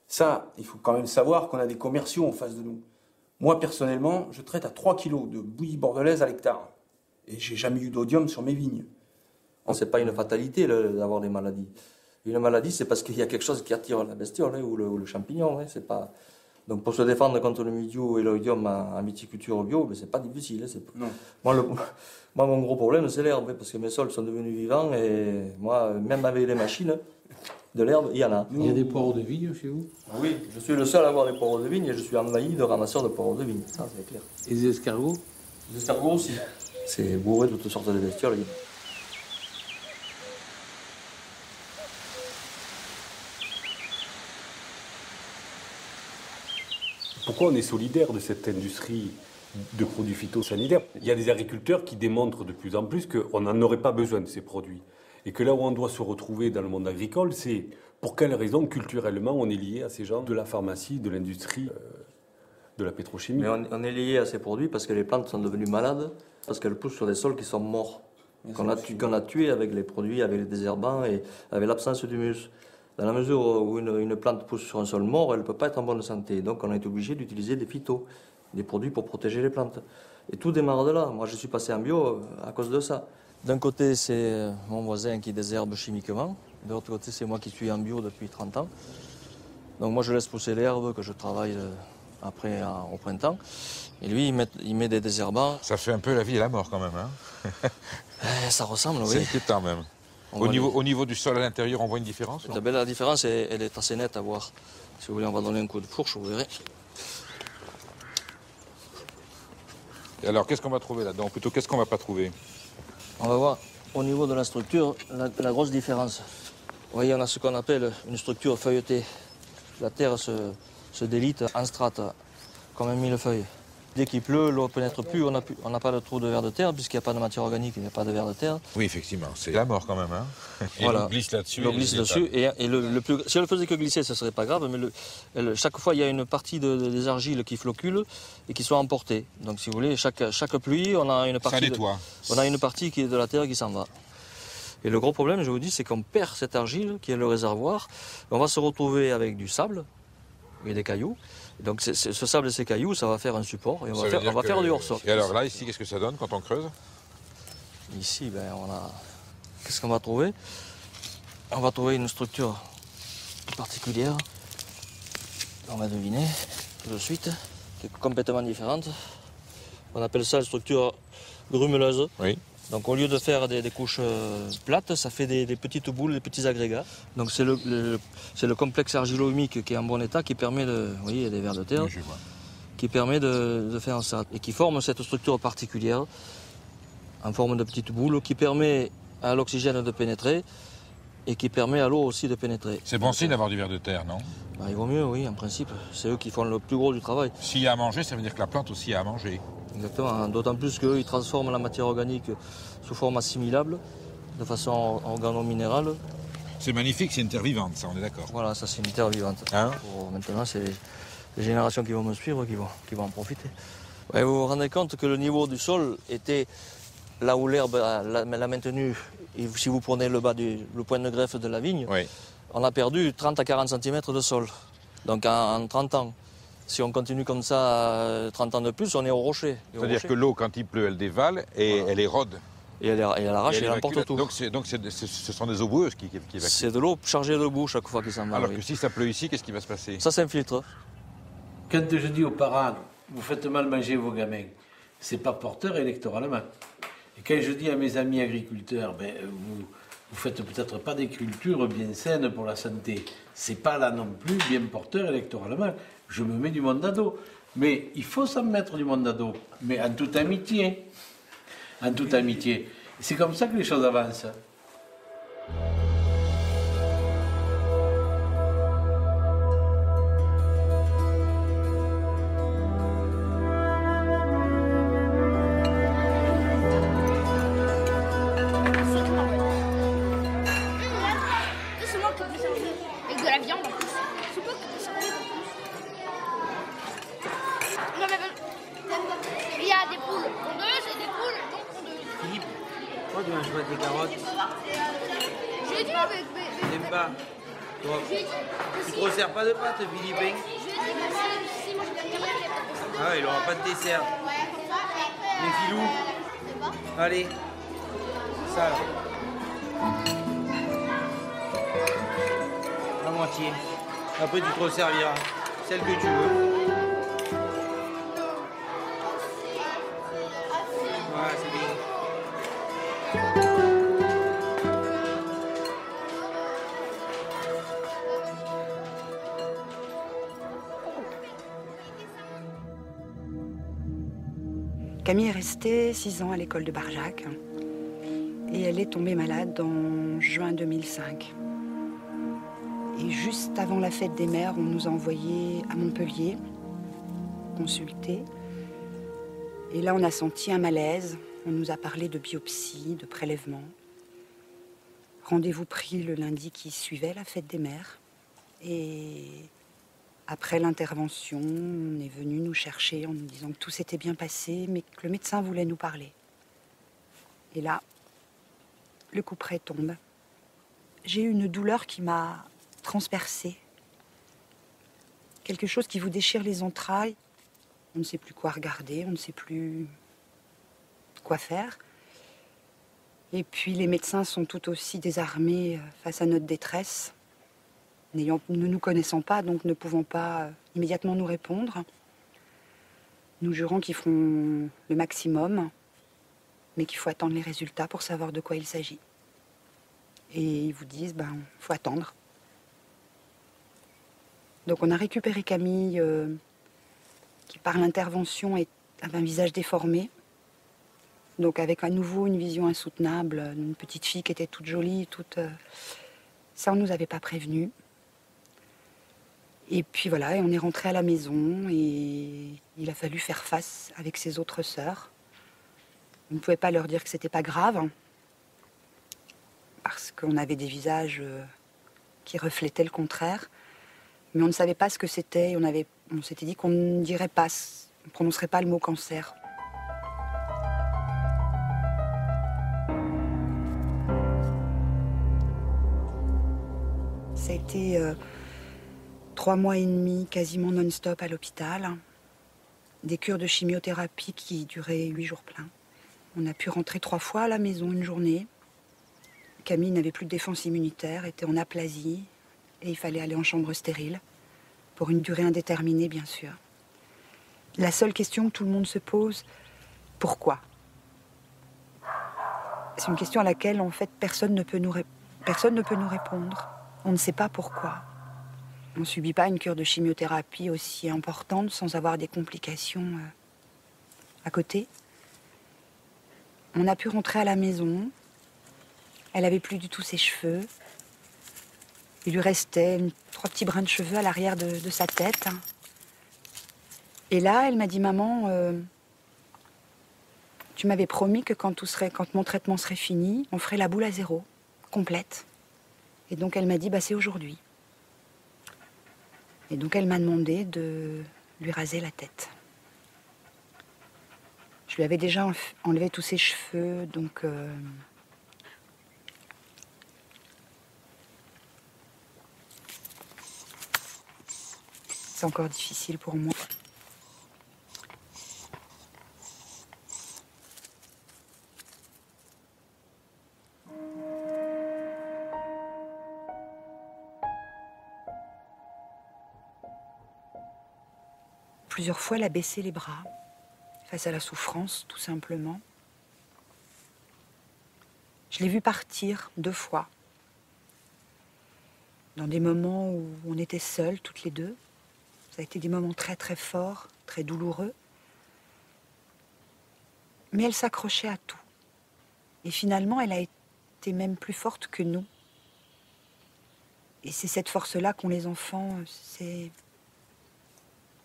[SPEAKER 5] Ça, il faut quand même savoir qu'on a des commerciaux en face de nous. Moi, personnellement, je traite à 3 kg de bouillie bordelaise à l'hectare. Et j'ai jamais eu d'odium sur mes vignes.
[SPEAKER 24] C'est pas une fatalité d'avoir des maladies. Une maladie, c'est parce qu'il y a quelque chose qui attire la bestiole, hein, ou le champignon. Hein, c'est pas... Donc pour se défendre contre le mildiou et l'oïdium en viticulture bio, c'est pas difficile. Hein, moi, mon gros problème, c'est l'herbe, parce que mes sols sont devenus vivants et moi, même avec les machines, de l'herbe, il y en a.
[SPEAKER 20] Il y a des poireaux de vigne chez vous?
[SPEAKER 24] Oui, je suis le seul à avoir des poireaux de vigne et je suis envahi de ramasseurs de poireaux de vigne. Ça, c'est clair.
[SPEAKER 20] Et les escargots?
[SPEAKER 24] Les escargots aussi. C'est bourré de toutes sortes de bestioles.
[SPEAKER 4] Pourquoi on est solidaire de cette industrie de produits phytosanitaires. Il y a des agriculteurs qui démontrent de plus en plus qu'on n'en aurait pas besoin de ces produits. Et que là où on doit se retrouver dans le monde agricole, c'est pour quelles raisons culturellement on est lié à ces gens de la pharmacie, de l'industrie, de la pétrochimie.
[SPEAKER 24] Mais on est lié à ces produits parce que les plantes sont devenues malades, parce qu'elles poussent sur des sols qui sont morts, qu'on a tués avec les produits, avec les désherbants et avec l'absence d'humus. Dans la mesure où une plante pousse sur un sol mort, elle ne peut pas être en bonne santé. Donc on est obligé d'utiliser des phytos, des produits pour protéger les plantes. Et tout démarre de là. Moi je suis passé en bio à cause de ça. D'un côté c'est mon voisin qui désherbe chimiquement, de l'autre côté c'est moi qui suis en bio depuis 30 ans. Donc moi je laisse pousser l'herbe que je travaille après au printemps. Et lui il met des désherbants.
[SPEAKER 11] Ça fait un peu la vie et la mort quand même, hein.
[SPEAKER 24] Ça ressemble, oui.
[SPEAKER 11] C'est inquiétant même. Au niveau du sol à l'intérieur, on voit une différence?
[SPEAKER 24] La différence, elle est assez nette à voir. Si vous voulez, on va donner un coup de fourche, vous verrez.
[SPEAKER 11] Et alors, qu'est-ce qu'on va trouver là-dedans? Plutôt, qu'est-ce qu'on va pas trouver?
[SPEAKER 24] On va voir, au niveau de la structure, la grosse différence. Vous voyez, on a ce qu'on appelle une structure feuilletée. La terre se délite en strates, comme un millefeuille. Dès qu'il pleut, l'eau ne pénètre plus, on n'a pas de trou de vers de terre, puisqu'il n'y a pas de matière organique, il n'y a pas de vers de terre.
[SPEAKER 11] Oui, effectivement, c'est la mort quand même. Hein. Et
[SPEAKER 24] voilà.
[SPEAKER 11] l'eau glisse là-dessus.
[SPEAKER 24] L'eau glisse dessus. Et si elle ne faisait que glisser, ce ne serait pas grave, mais chaque fois, il y a une partie des argiles qui floculent et qui sont emportées. Donc, si vous voulez, chaque pluie, on a une partie qui est de la terre qui s'en va. Et le gros problème, je vous dis, c'est qu'on perd cette argile, qui est le réservoir. On va se retrouver avec du sable et des cailloux. Donc ce sable et ces cailloux, ça va faire un support et on va faire du hors-sol.
[SPEAKER 11] Et alors là, ici, qu'est-ce que ça donne quand on creuse?
[SPEAKER 24] Ici, qu'est-ce qu'on va trouver? On va trouver une structure particulière. On va deviner tout de suite, qui est complètement différente. On appelle ça une structure grumeleuse.
[SPEAKER 11] Oui.
[SPEAKER 24] Donc au lieu de faire des couches plates, ça fait des petites boules, des petits agrégats. Donc c'est le complexe argilo-humique qui est en bon état qui permet vous voyez, il y a des vers de terre, qui permet de faire ça. Et qui forme cette structure particulière en forme de petites boules qui permet à l'oxygène de pénétrer et qui permet à l'eau aussi de pénétrer.
[SPEAKER 11] C'est bon signe d'avoir du ver de terre, non?
[SPEAKER 24] Il vaut mieux, oui, en principe. C'est eux qui font le plus gros du travail.
[SPEAKER 11] S'il y a à manger, ça veut dire que la plante aussi a à manger.
[SPEAKER 24] Exactement, d'autant plus qu'eux, ils transforment la matière organique sous forme assimilable, de façon organo-minérale.
[SPEAKER 11] C'est magnifique, c'est une terre vivante, ça, on est d'accord.
[SPEAKER 24] Voilà, ça c'est une terre vivante. Hein? Maintenant, c'est les générations qui vont me suivre qui vont en profiter. Ouais, vous vous rendez compte que le niveau du sol était là où l'herbe l'a maintenu. Et si vous prenez le point de greffe de la vigne, oui. On a perdu 30 à 40 cm de sol. Donc en 30 ans. Si on continue comme ça 30 ans de plus, on est au rocher.
[SPEAKER 11] C'est-à-dire que l'eau, quand il pleut, elle dévale et elle érode.
[SPEAKER 24] Et elle arrache et elle emporte tout.
[SPEAKER 11] Donc ce sont des eaux boueuses qui évacuent.
[SPEAKER 24] C'est de l'eau chargée de boue chaque fois qu'ils s'en va.
[SPEAKER 11] Alors que si ça pleut ici, qu'est-ce qui va se passer?
[SPEAKER 24] Ça s'infiltre.
[SPEAKER 20] Quand je dis aux parents, vous faites mal manger vos gamins, c'est pas porteur électoralement. Et quand je dis à mes amis agriculteurs, vous faites peut-être pas des cultures bien saines pour la santé, c'est pas là non plus bien porteur électoralement. Je me mets du monde à dos. Mais il faut s'en mettre du monde à dos, mais en toute amitié. En toute amitié. C'est comme ça que les choses avancent.
[SPEAKER 3] Avec de la viande en plus. Il y a des poules pondeuses et des poules non pondeuses.
[SPEAKER 7] Philippe, pourquoi tu manges pas des carottes?
[SPEAKER 3] J'ai dit mais...
[SPEAKER 7] J'aime pas. Toi, tu te resserres pas de pâtes, Philippe?
[SPEAKER 3] J'ai dit que si moi je vais regarder.
[SPEAKER 7] Ah ouais, il aura pas de dessert.
[SPEAKER 3] Ouais, comme ça, et après...
[SPEAKER 7] Les filous. Allez. Ça là. La moitié. Après tu te resserviras. Celle que tu veux. Voilà, c'est bien.
[SPEAKER 10] Camille est restée 6 ans à l'école de Barjac et elle est tombée malade en juin 2005. Et juste avant la fête des mères, on nous a envoyés à Montpellier consulter. Et là, on a senti un malaise. On nous a parlé de biopsie, de prélèvement. Rendez-vous pris le lundi qui suivait la fête des mères. Et après l'intervention, on est venu nous chercher en nous disant que tout s'était bien passé, mais que le médecin voulait nous parler. Et là, le couperet tombe. J'ai eu une douleur qui m'a transpercée. Quelque chose qui vous déchire les entrailles. On ne sait plus quoi regarder, on ne sait plus quoi faire. Et puis les médecins sont tout aussi désarmés face à notre détresse, ne nous connaissant pas, donc ne pouvant pas immédiatement nous répondre, nous jurant qu'ils feront le maximum, mais qu'il faut attendre les résultats pour savoir de quoi il s'agit. Et ils vous disent, faut attendre. Donc on a récupéré Camille, qui par l'intervention avait un visage déformé. Donc avec à nouveau une vision insoutenable, une petite fille qui était toute jolie, ça on nous avait pas prévenu. Et puis voilà, et on est rentré à la maison et il a fallu faire face avec ses autres sœurs. On ne pouvait pas leur dire que c'était pas grave, parce qu'on avait des visages qui reflétaient le contraire. Mais on ne savait pas ce que c'était, on s'était dit qu'on ne dirait pas, on ne prononcerait pas le mot cancer. Ça a été 3 mois et demi quasiment non-stop à l'hôpital. Des cures de chimiothérapie qui duraient 8 jours pleins. On a pu rentrer 3 fois à la maison une journée. Camille n'avait plus de défense immunitaire, était en aplasie. Et il fallait aller en chambre stérile. Pour une durée indéterminée, bien sûr. La seule question que tout le monde se pose, pourquoi ? C'est une question à laquelle, en fait, personne ne peut nous répondre. On ne sait pas pourquoi. On ne subit pas une cure de chimiothérapie aussi importante sans avoir des complications à côté. On a pu rentrer à la maison. Elle avait plus du tout ses cheveux. Il lui restait 3 petits brins de cheveux à l'arrière de sa tête. Et là, elle m'a dit, maman, tu m'avais promis que quand mon traitement serait fini, on ferait la boule à 0, complète. Et donc elle m'a dit, c'est aujourd'hui. Et donc elle m'a demandé de lui raser la tête. Je lui avais déjà enlevé tous ses cheveux, donc... c'est encore difficile pour moi. Plusieurs fois, elle a baissé les bras face à la souffrance, tout simplement. Je l'ai vue partir 2 fois, dans des moments où on était seuls, toutes les deux. Ça a été des moments très très forts, très douloureux. Mais elle s'accrochait à tout. Et finalement, elle a été même plus forte que nous. Et c'est cette force-là qu'ont les enfants,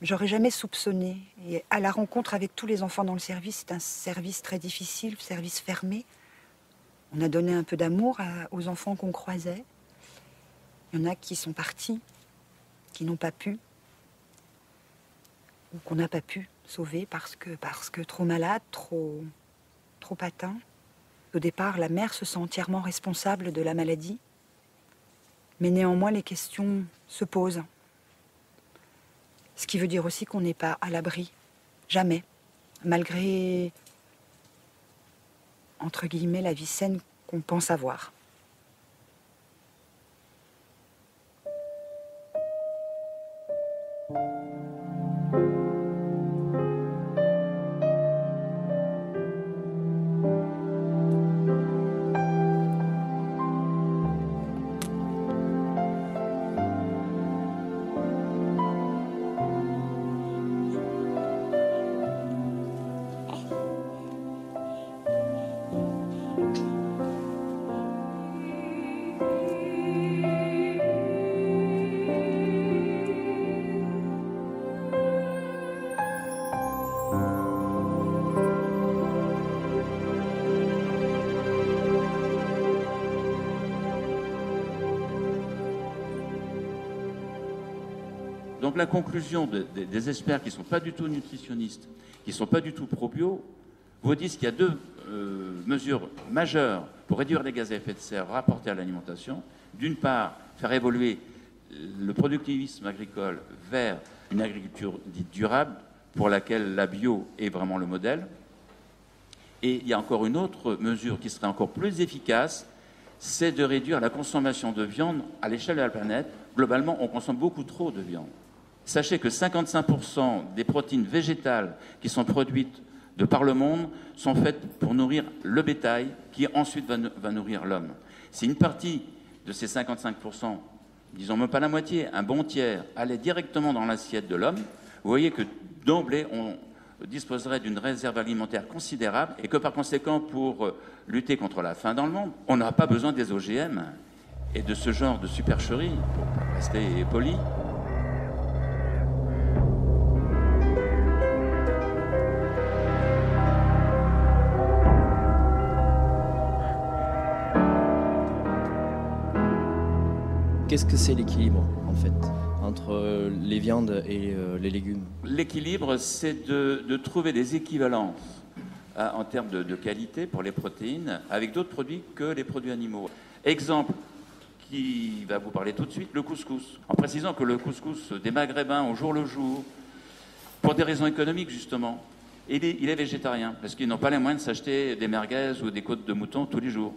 [SPEAKER 10] j'aurais jamais soupçonné. Et à la rencontre avec tous les enfants dans le service, c'est un service très difficile, service fermé. On a donné un peu d'amour aux enfants qu'on croisait. Il y en a qui sont partis, qui n'ont pas pu, ou qu'on n'a pas pu sauver parce que trop malade, trop atteint. Au départ, la mère se sent entièrement responsable de la maladie. Mais néanmoins, les questions se posent. Ce qui veut dire aussi qu'on n'est pas à l'abri. Jamais. Malgré, entre guillemets, la vie saine qu'on pense avoir.
[SPEAKER 13] Donc la conclusion des experts qui ne sont pas du tout nutritionnistes, qui ne sont pas du tout pro-bio, vous disent qu'il y a deux mesures majeures pour réduire les gaz à effet de serre rapportés à l'alimentation. D'une part, faire évoluer le productivisme agricole vers une agriculture dite durable, pour laquelle la bio est vraiment le modèle. Et il y a encore une autre mesure qui serait encore plus efficace, c'est de réduire la consommation de viande à l'échelle de la planète. Globalement, on consomme beaucoup trop de viande. Sachez que 55% des protéines végétales qui sont produites de par le monde sont faites pour nourrir le bétail, qui ensuite va nourrir l'homme. Si une partie de ces 55%, disons même pas la moitié, un bon tiers, allait directement dans l'assiette de l'homme, vous voyez que d'emblée, on disposerait d'une réserve alimentaire considérable et que par conséquent, pour lutter contre la faim dans le monde, on n'aura pas besoin des OGM et de ce genre de supercherie, pour rester poli.
[SPEAKER 14] Qu'est-ce que c'est l'équilibre, en fait, entre les viandes et les légumes?
[SPEAKER 13] L'équilibre, c'est de trouver des équivalences en termes de qualité pour les protéines avec d'autres produits que les produits animaux. Exemple qui va vous parler tout de suite, le couscous. En précisant que le couscous des Maghrébins au jour le jour, pour des raisons économiques justement, il est végétarien, parce qu'ils n'ont pas les moyens de s'acheter des merguez ou des côtes de mouton tous les jours.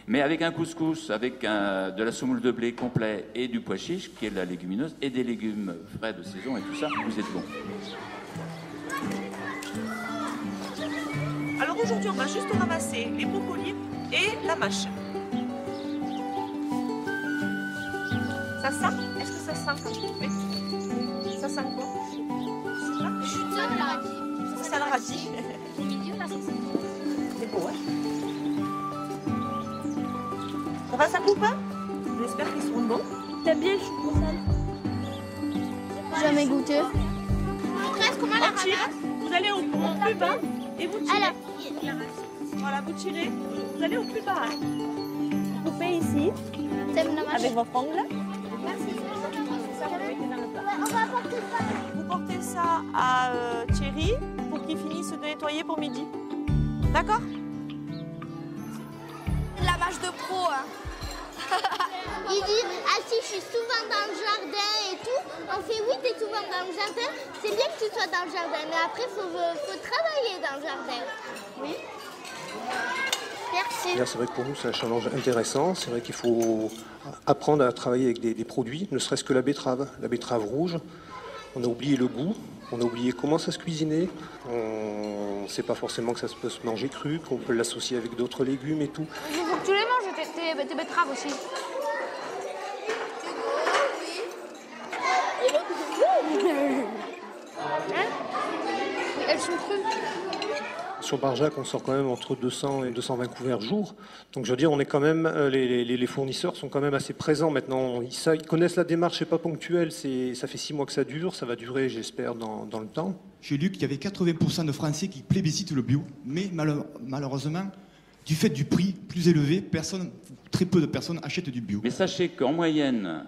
[SPEAKER 13] Mais avec un couscous, avec de la semoule de blé complet et du pois chiche, qui est de la légumineuse, et des légumes frais de saison et tout ça, vous êtes bon.
[SPEAKER 1] Alors aujourd'hui, on va juste ramasser les brocolis et la mâche. Ça sent? Est-ce que ça sent quand tu fais? Ça sent quoi? Ça sent le radis. Au milieu, là, c'est beau, hein? Ça va, ça coupe, hein? J'espère qu'ils seront bons. T'aimes bien le chou sale?
[SPEAKER 3] Jamais goûté.
[SPEAKER 1] Comment la tire? Vous allez au plus bas et vous tirez. Voilà, vous tirez. Vous allez au plus bas. Vous coupez ici avec votre ongle. Vous portez ça à Thierry pour qu'il finisse de nettoyer pour midi. D'accord?
[SPEAKER 3] La mâche de pro, hein.
[SPEAKER 16] Il dit, ah si, je suis souvent dans le jardin et tout. On fait, oui, t'es souvent dans le jardin. C'est bien que tu sois dans le jardin, mais après, faut travailler dans le jardin. Oui. Merci.
[SPEAKER 19] Là, c'est vrai que pour nous, c'est un challenge intéressant. C'est vrai qu'il faut apprendre à travailler avec des produits, ne serait-ce que la betterave rouge. On a oublié le goût, on a oublié comment ça se cuisinait. On ne sait pas forcément que ça peut se manger cru, qu'on peut l'associer avec d'autres légumes et tout.
[SPEAKER 3] Il faut que tu les manges, tes betteraves aussi. Hein? Elles sont crues.
[SPEAKER 19] Sur Barjac, on sort quand même entre 200 et 220 couverts jour. Donc je veux dire, on est quand même, les fournisseurs sont quand même assez présents maintenant. Ils connaissent la démarche, c'est pas ponctuel. Ça fait 6 mois que ça dure. Ça va durer, j'espère, dans le temps.
[SPEAKER 23] J'ai lu qu'il y avait 80% de Français qui plébiscitent le bio. Mais malheureusement, du fait du prix plus élevé, très peu de personnes achètent du bio.
[SPEAKER 13] Mais sachez qu'en moyenne,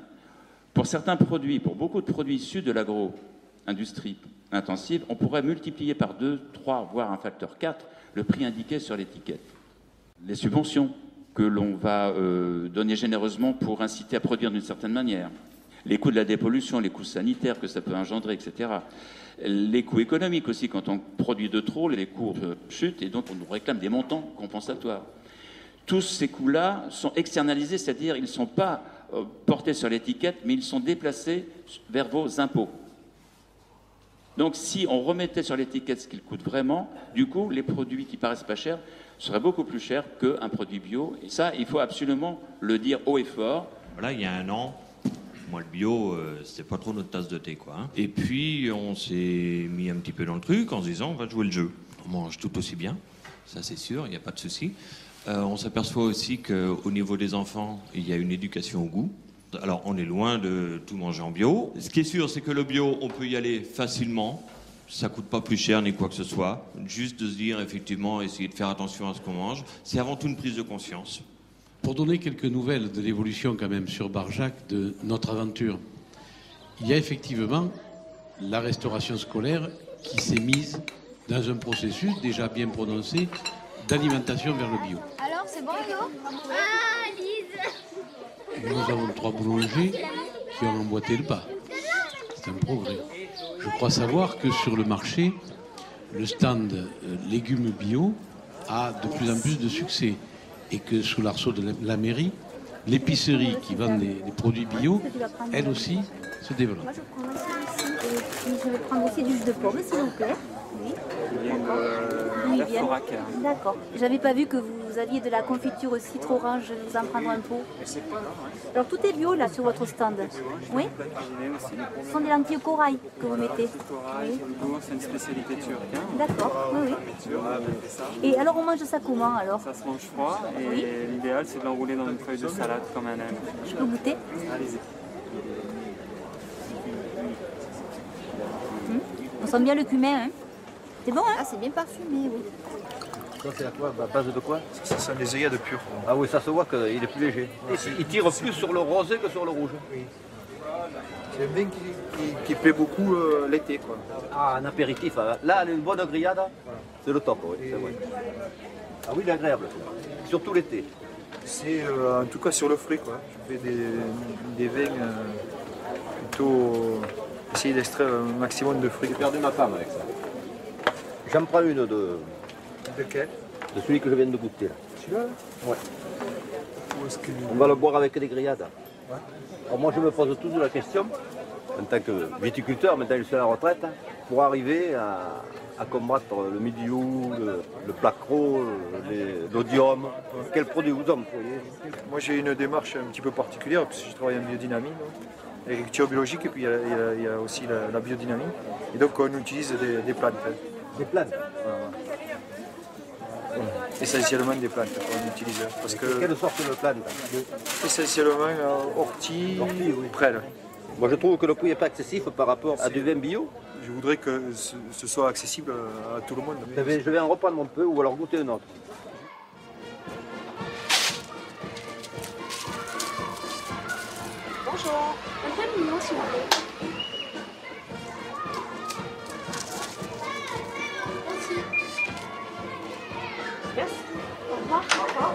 [SPEAKER 13] pour certains produits, pour beaucoup de produits issus de l'agro-industrie intensive, on pourrait multiplier par 2, 3, voire un facteur 4 le prix indiqué sur l'étiquette. Les subventions que l'on va donner généreusement pour inciter à produire d'une certaine manière, les coûts de la dépollution, les coûts sanitaires que ça peut engendrer, etc. Les coûts économiques aussi, quand on produit de trop, les coûts chutent et donc on nous réclame des montants compensatoires. Tous ces coûts-là sont externalisés, c'est-à-dire ils ne sont pas portés sur l'étiquette, mais ils sont déplacés vers vos impôts. Donc si on remettait sur l'étiquette ce qu'il coûte vraiment, du coup, les produits qui paraissent pas chers seraient beaucoup plus chers qu'un produit bio. Et ça, il faut absolument le dire haut et fort.
[SPEAKER 26] Voilà, il y a un an, moi le bio, c'était pas trop notre tasse de thé, quoi. Hein. Et puis on s'est mis un petit peu dans le truc en se disant, on va jouer le jeu. On mange tout aussi bien, ça c'est sûr, il n'y a pas de souci. On s'aperçoit aussi qu'au niveau des enfants, il y a une éducation au goût. Alors, on est loin de tout manger en bio. Ce qui est sûr, c'est que le bio, on peut y aller facilement. Ça coûte pas plus cher ni quoi que ce soit. Juste de se dire, effectivement, essayer de faire attention à ce qu'on mange. C'est avant tout une prise de conscience.
[SPEAKER 27] Pour donner quelques nouvelles de l'évolution quand même sur Barjac, de notre aventure,
[SPEAKER 20] il y a effectivement la restauration scolaire qui s'est mise dans un processus déjà bien prononcé d'alimentation vers le bio.
[SPEAKER 16] Alors, c'est bon, Léo? Ah, Lise!
[SPEAKER 20] Nous avons 3 boulangers qui ont emboîté le pas. C'est un progrès. Je crois savoir que sur le marché, le stand légumes bio a de plus en plus de succès et que sous l'arceau de la mairie, l'épicerie qui vend des produits bio, elle aussi, se développe.
[SPEAKER 2] Moi, je prends aussi et je vais prendre aussi du jus de pomme, s'il vous plaît. Oui. D'accord. J'avais pas vu que vous aviez de la confiture aussi trop orange, je vais vous en prendre un pot. Alors tout est bio là sur votre stand. Oui. Ce sont des lentilles corail que vous mettez. Oui.
[SPEAKER 8] C'est une spécialité turque.
[SPEAKER 2] D'accord, oui, oui. Et alors on mange ça comment alors?
[SPEAKER 8] Ça se mange froid et
[SPEAKER 2] oui.
[SPEAKER 8] L'idéal c'est de l'enrouler dans une feuille de salade comme un aime.
[SPEAKER 2] Je peux goûter?
[SPEAKER 8] Allez-y.
[SPEAKER 2] On sent bien le cumin, hein? C'est bon, hein?
[SPEAKER 12] Ah, c'est bien parfumé, oui.
[SPEAKER 15] Ça, c'est à quoi? À base de quoi?
[SPEAKER 8] Ça sont des œillades pures.
[SPEAKER 15] Ah oui, ça se voit qu'il est plus léger. Il tire plus sur le rosé que sur le rouge.
[SPEAKER 8] Oui. C'est un vin qui plaît beaucoup l'été, quoi.
[SPEAKER 15] Ah, un apéritif. Là, une bonne grillade, c'est le top, oui. C'est vrai. Ah oui, il est agréable. Surtout l'été.
[SPEAKER 8] C'est en tout cas sur le fruit, quoi. Je fais des vins plutôt... Essayer d'extraire un maximum de fruits.
[SPEAKER 15] J'ai perdu ma femme avec ça. J'en prends une de...
[SPEAKER 8] De quel?
[SPEAKER 15] De celui que je viens de goûter, là.
[SPEAKER 8] Celui-là?
[SPEAKER 15] Ouais. On va le boire avec des grillades.
[SPEAKER 8] Ouais.
[SPEAKER 15] Alors moi, je me pose toujours la question, en tant que viticulteur, maintenant je suis à la retraite, pour arriver à combattre le mildiou, le placro, l'odium. Quel produit vous employez?
[SPEAKER 8] Moi, j'ai une démarche un petit peu particulière, parce que je travaille en biodynamie. L'agriculture biologique, et puis il y a aussi la biodynamie. Et donc, on utilise des plantes.
[SPEAKER 15] Des plantes?
[SPEAKER 8] Essentiellement des plantes qu'on utilise. Parce que
[SPEAKER 15] quelle sorte de plantes?
[SPEAKER 8] Essentiellement ortie, oui. Prêle.
[SPEAKER 15] Moi, je trouve que le prix n'est pas excessif par rapport à du vin bio.
[SPEAKER 8] Je voudrais que ce soit accessible à tout le monde.
[SPEAKER 15] Je vais en reprendre un peu ou alors goûter un autre.
[SPEAKER 2] Bonjour. Un peu mignon, s'il vous plaît. Merci. Yes. Au revoir. Au revoir.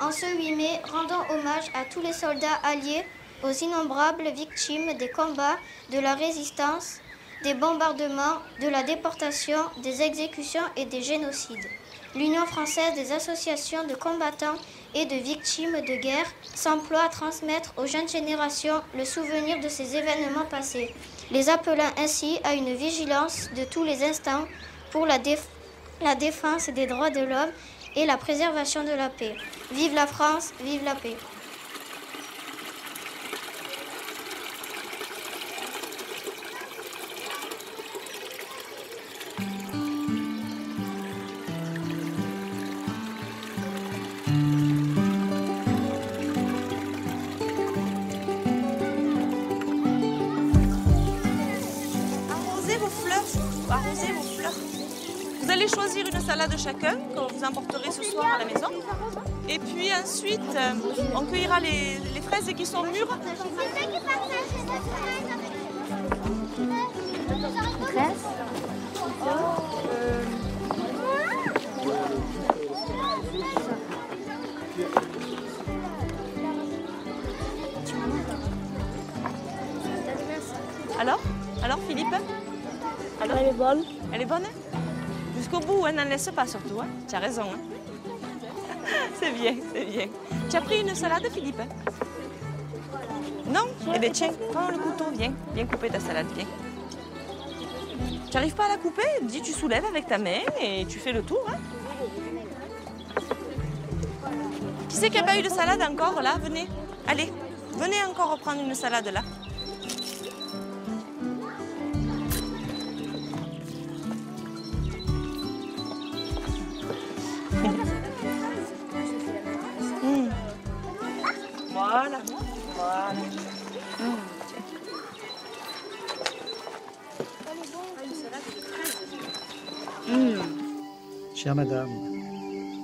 [SPEAKER 16] En ce 8 mai, rendons hommage à tous les soldats alliés, aux innombrables victimes des combats, de la résistance, des bombardements, de la déportation, des exécutions et des génocides. L'Union française des associations de combattants et de victimes de guerre s'emploie à transmettre aux jeunes générations le souvenir de ces événements passés, les appelant ainsi à une vigilance de tous les instants pour la défense des droits de l'homme et la préservation de la paix. Vive la France, vive la paix.
[SPEAKER 1] Arrosez vos fleurs. Arrosez vos fleurs. Vous allez choisir une salade chacun que vous emporterez ce soir à la maison. Et puis ensuite, on cueillera les fraises qui sont mûres. Alors Philippe? Alors, elle est bonne. Elle est bonne? Jusqu'au bout, hein, n'en laisse pas surtout. Hein. Tu as raison. Hein. C'est bien, c'est bien. Tu as pris une salade, Philippe? Non? Eh bien tiens, prends le couteau, viens. Viens couper ta salade, viens. Tu n'arrives pas à la couper? Dis, tu soulèves avec ta main et tu fais le tour. Hein. Qui c'est qui n'a pas eu de salade encore, là? Venez. Allez, venez encore reprendre une salade, là. Voilà, voilà.
[SPEAKER 6] Chère madame,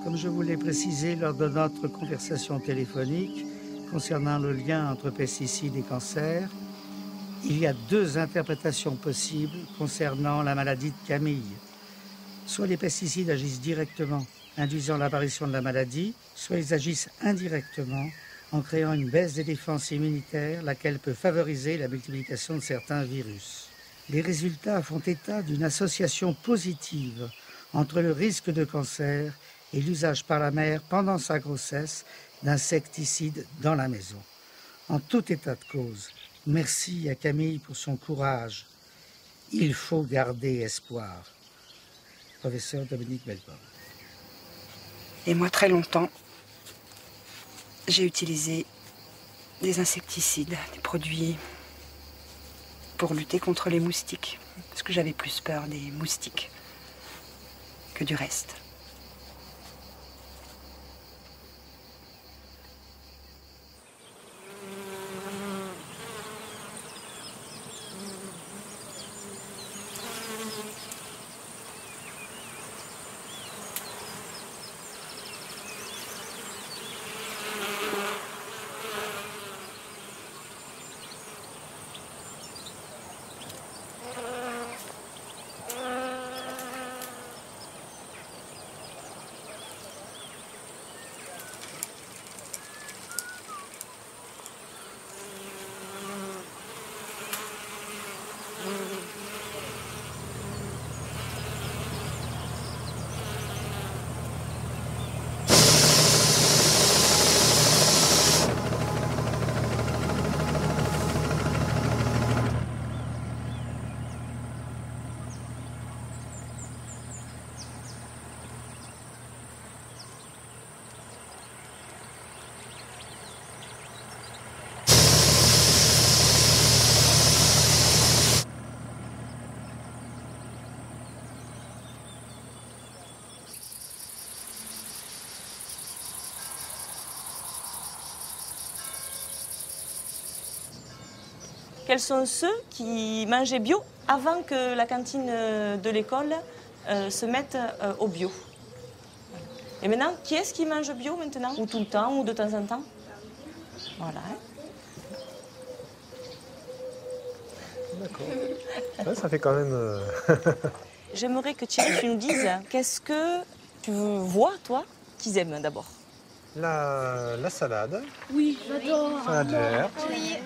[SPEAKER 6] comme je vous l'ai précisé lors de notre conversation téléphonique concernant le lien entre pesticides et cancer, il y a deux interprétations possibles concernant la maladie de Camille. Soit les pesticides agissent directement, induisant l'apparition de la maladie, soit ils agissent indirectement en créant une baisse des défenses immunitaires, laquelle peut favoriser la multiplication de certains virus. Les résultats font état d'une association positive entre le risque de cancer et l'usage par la mère pendant sa grossesse d'insecticides dans la maison. En tout état de cause, merci à Camille pour son courage. Il faut garder espoir. Professeur Dominique Belleborne.
[SPEAKER 10] Et moi, très longtemps, j'ai utilisé des insecticides, des produits pour lutter contre les moustiques. Parce que j'avais plus peur des moustiques que du reste.
[SPEAKER 1] Quels sont ceux qui mangeaient bio avant que la cantine de l'école se mette au bio? Et maintenant, qui est-ce qui mange bio maintenant? Ou tout le temps, ou de temps en temps? Voilà.
[SPEAKER 12] D'accord. Ouais, ça fait quand même...
[SPEAKER 1] J'aimerais que Thierry, tu nous dises, qu'est-ce que tu vois, toi, qu'ils aiment d'abord?
[SPEAKER 12] La salade.
[SPEAKER 1] Oui, j'adore.
[SPEAKER 12] Salade verte.
[SPEAKER 1] Oui.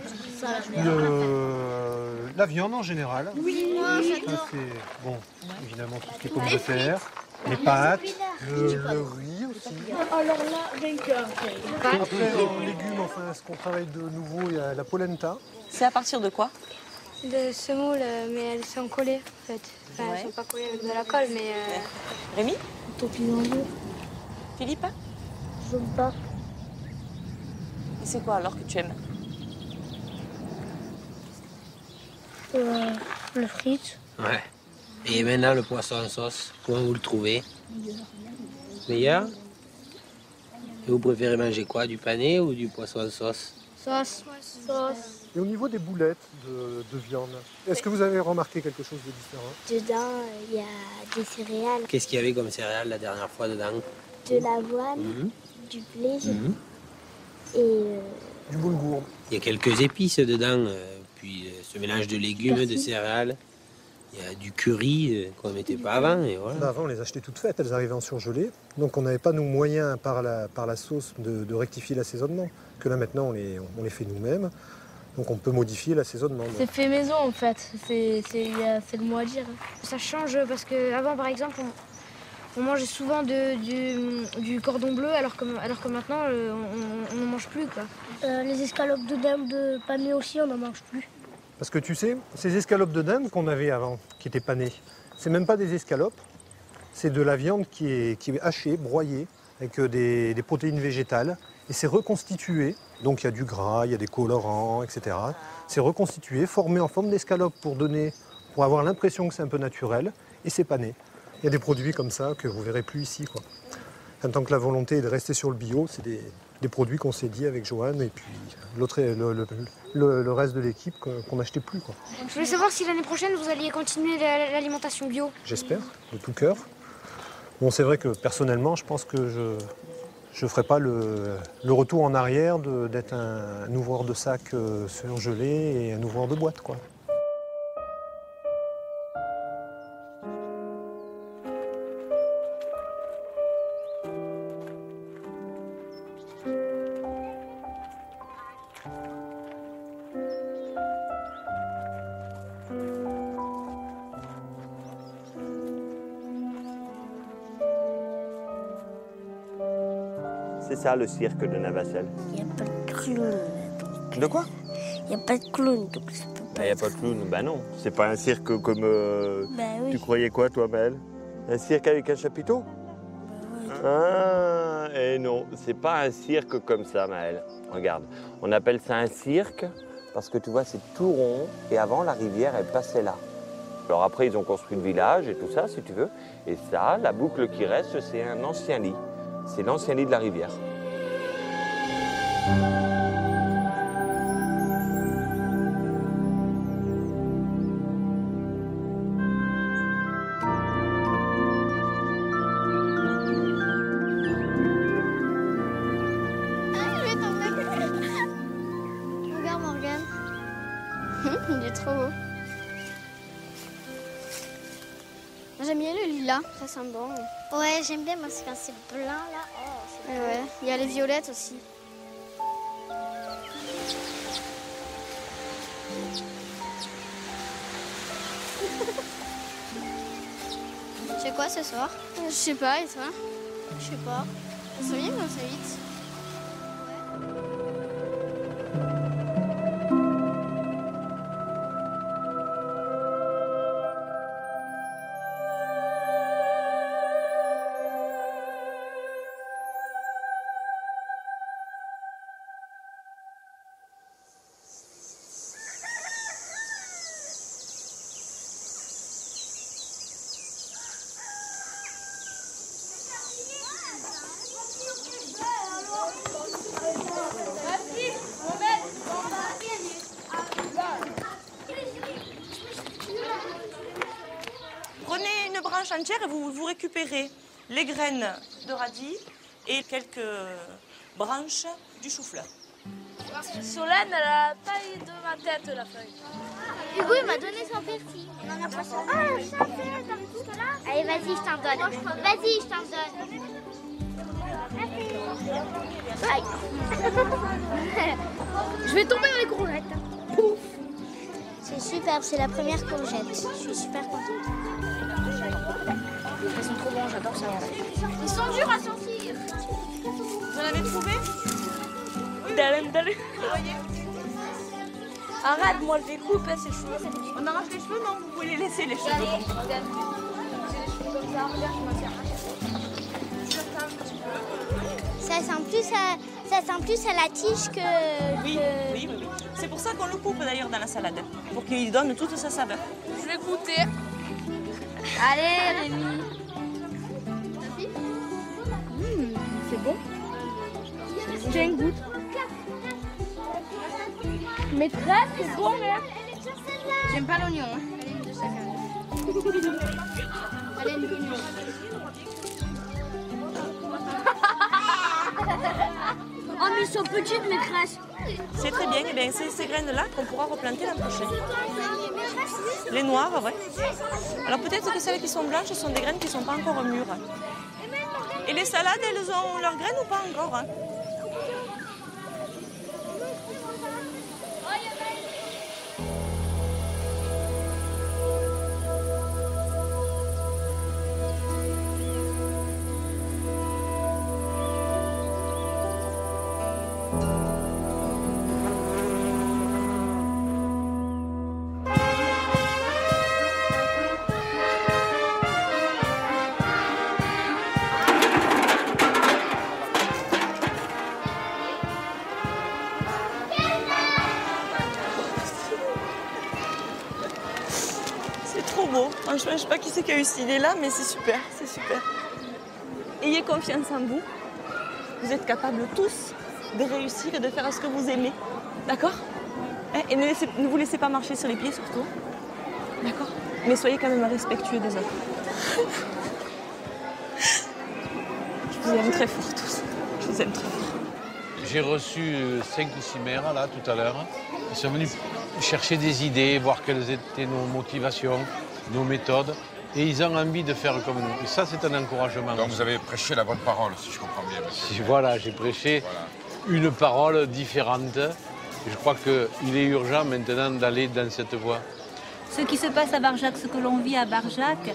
[SPEAKER 12] La viande en général.
[SPEAKER 1] Oui, moi j'adore.
[SPEAKER 12] Bon, évidemment, tout ce qui est pommes de terre, les pâtes, le riz aussi.
[SPEAKER 1] Alors là, vainqueur.
[SPEAKER 12] Après, en légumes, enfin, ce qu'on travaille de nouveau, il y a la polenta.
[SPEAKER 1] C'est à partir de quoi?
[SPEAKER 3] De semoule, mais elles sont collées en fait. Enfin, elles sont pas collées avec de la colle, mais...
[SPEAKER 1] Rémi?
[SPEAKER 3] Topinambour.
[SPEAKER 1] Philippe?
[SPEAKER 3] J'aime pas.
[SPEAKER 1] Et c'est quoi alors que tu aimes?
[SPEAKER 3] Le frites.
[SPEAKER 17] Ouais. Et maintenant, le poisson en sauce, comment vous le trouvez? Meilleur? Et vous préférez manger quoi? Du pané ou du poisson en sauce?
[SPEAKER 3] Sauce.
[SPEAKER 12] Et au niveau des boulettes de viande, est-ce que vous avez remarqué quelque chose de différent?
[SPEAKER 16] Dedans, il y a des céréales,
[SPEAKER 17] Qu'est-ce qu'il y avait comme céréales la dernière fois dedans?
[SPEAKER 16] de l'avoine,
[SPEAKER 17] Mhm.
[SPEAKER 16] du blé
[SPEAKER 17] Mhm.
[SPEAKER 16] et
[SPEAKER 12] Du boulgour.
[SPEAKER 17] Il y a quelques épices dedans, puis ce mélange de légumes, de céréales. Il y a du curry qu'on ne mettait pas avant. Et voilà.
[SPEAKER 12] Avant, on les achetait toutes faites, elles arrivaient en surgelé. Donc on n'avait pas nos moyens par la sauce de rectifier l'assaisonnement. Que là maintenant, on les fait nous-mêmes. Donc on peut modifier l'assaisonnement.
[SPEAKER 3] C'est fait maison en fait, c'est le mot à dire. Ça change parce qu'avant par exemple, on mangeait souvent du cordon bleu alors que maintenant on n'en mange plus quoi.
[SPEAKER 16] les escalopes de dinde panées aussi, on n'en mange plus.
[SPEAKER 12] Parce que tu sais, ces escalopes de dinde qu'on avait avant, qui étaient panées, c'est même pas des escalopes, c'est de la viande qui est hachée, broyée, avec des protéines végétales, et c'est reconstitué. Donc il y a du gras, il y a des colorants, etc. C'est reconstitué, formé en forme d'escalope pour avoir l'impression que c'est un peu naturel, et c'est pané. Il y a des produits comme ça que vous verrez plus ici, quoi. En tant que la volonté est de rester sur le bio, c'est des produits qu'on s'est dit avec Joanne et puis le reste de l'équipe qu'on n'achetait plus, quoi.
[SPEAKER 3] Je voulais savoir si l'année prochaine vous alliez continuer l'alimentation bio.
[SPEAKER 12] J'espère, de tout cœur. Bon, c'est vrai que personnellement, je pense que je ne ferai pas le retour en arrière d'être un ouvreur de sacs surgelés et un ouvreur de boîtes, quoi.
[SPEAKER 5] C'est ça le cirque de Navacelles.
[SPEAKER 16] Il n'y a pas de clown.
[SPEAKER 5] De quoi?
[SPEAKER 16] Il n'y a pas de clown, donc je peux pas.
[SPEAKER 5] Il n'y a pas de clown. Ben non, c'est pas un cirque comme...
[SPEAKER 16] oui.
[SPEAKER 5] Tu croyais quoi, toi, Maëlle? Un cirque avec un chapiteau? Ah, et non, c'est pas un cirque comme ça, Maëlle. Regarde, on appelle ça un cirque parce que tu vois, c'est tout rond et avant, la rivière, elle passait là. Alors après, ils ont construit le village et tout ça, si tu veux. Et ça, la boucle qui reste, c'est un ancien lit. C'est l'ancien lit de la rivière.
[SPEAKER 16] Regarde Morgane. Il est trop beau. J'aime bien le lilas, ça sent bon. Ouais, j'aime bien parce que quand c'est blanc là. Oh, ouais, il y a les violettes aussi. Tu fais quoi ce soir? Je sais pas, et toi? Je sais pas. Ça vient ou ça vite?
[SPEAKER 1] Prenez une branche entière et vous récupérez les graines de radis et quelques branches du chou-fleur.
[SPEAKER 9] Solène, elle a taillé de ma tête la feuille.
[SPEAKER 16] Hugo, il m'a donné son persil. On en a pas ça. Ah, ça fait dans tout cela. Allez, vas-y, je t'en donne. Vas-y, je t'en donne. Aïe.
[SPEAKER 3] Je vais tomber dans les courgettes. Pouf.
[SPEAKER 16] C'est superbe, c'est la première courgette. Je suis super contente.
[SPEAKER 3] Elles sont trop bonnes, j'adore ça.
[SPEAKER 16] Ils sont durs à sortir.
[SPEAKER 1] Vous en avez trouvé?
[SPEAKER 9] Arrête, moi je les coupe, ses cheveux.
[SPEAKER 1] On arrache les cheveux? Non, vous pouvez les laisser les cheveux.
[SPEAKER 9] Allez, regarde. J'ai les cheveux comme ça, regarde, je m'en sers.
[SPEAKER 16] Ça sent plus à la tige que...
[SPEAKER 1] Oui. C'est pour ça qu'on le coupe d'ailleurs dans la salade, pour qu'il donne toute sa saveur.
[SPEAKER 9] Je vais goûter. Allez, Rémi.
[SPEAKER 3] C'est bon. Tiens, goûte. Maîtresse, c'est bon, hein. J'aime pas l'oignon. Hein.
[SPEAKER 16] Allez, une l'oignon.
[SPEAKER 3] Oh, mais ils sont petites, maîtresse.
[SPEAKER 1] C'est très bien, et bien c'est ces graines-là qu'on pourra replanter l'an prochain. Les noires, ouais. Alors peut-être que celles qui sont blanches sont des graines qui ne sont pas encore mûres. Et les salades, elles ont leurs graines ou pas encore, hein? Franchement, je ne sais pas qui c'est qui a eu cette idée-là, mais c'est super. Ayez confiance en vous. Vous êtes capables tous de réussir et de faire ce que vous aimez. D'accord? Et ne vous laissez pas marcher sur les pieds surtout. D'accord? Mais soyez quand même respectueux des autres. Je vous aime très fort tous. Je vous aime très fort.
[SPEAKER 20] J'ai reçu 5 ou 6 maires là tout à l'heure. Ils sont venus chercher des idées, voir quelles étaient nos motivations, nos méthodes. Et ils ont envie de faire comme nous. Et ça, c'est un encouragement.
[SPEAKER 4] Donc vous avez prêché la bonne parole, si je comprends bien.
[SPEAKER 20] Voilà, j'ai prêché une parole différente. Et je crois qu'il est urgent maintenant d'aller dans cette voie.
[SPEAKER 2] Ce qui se passe à Barjac, ce que l'on vit à Barjac,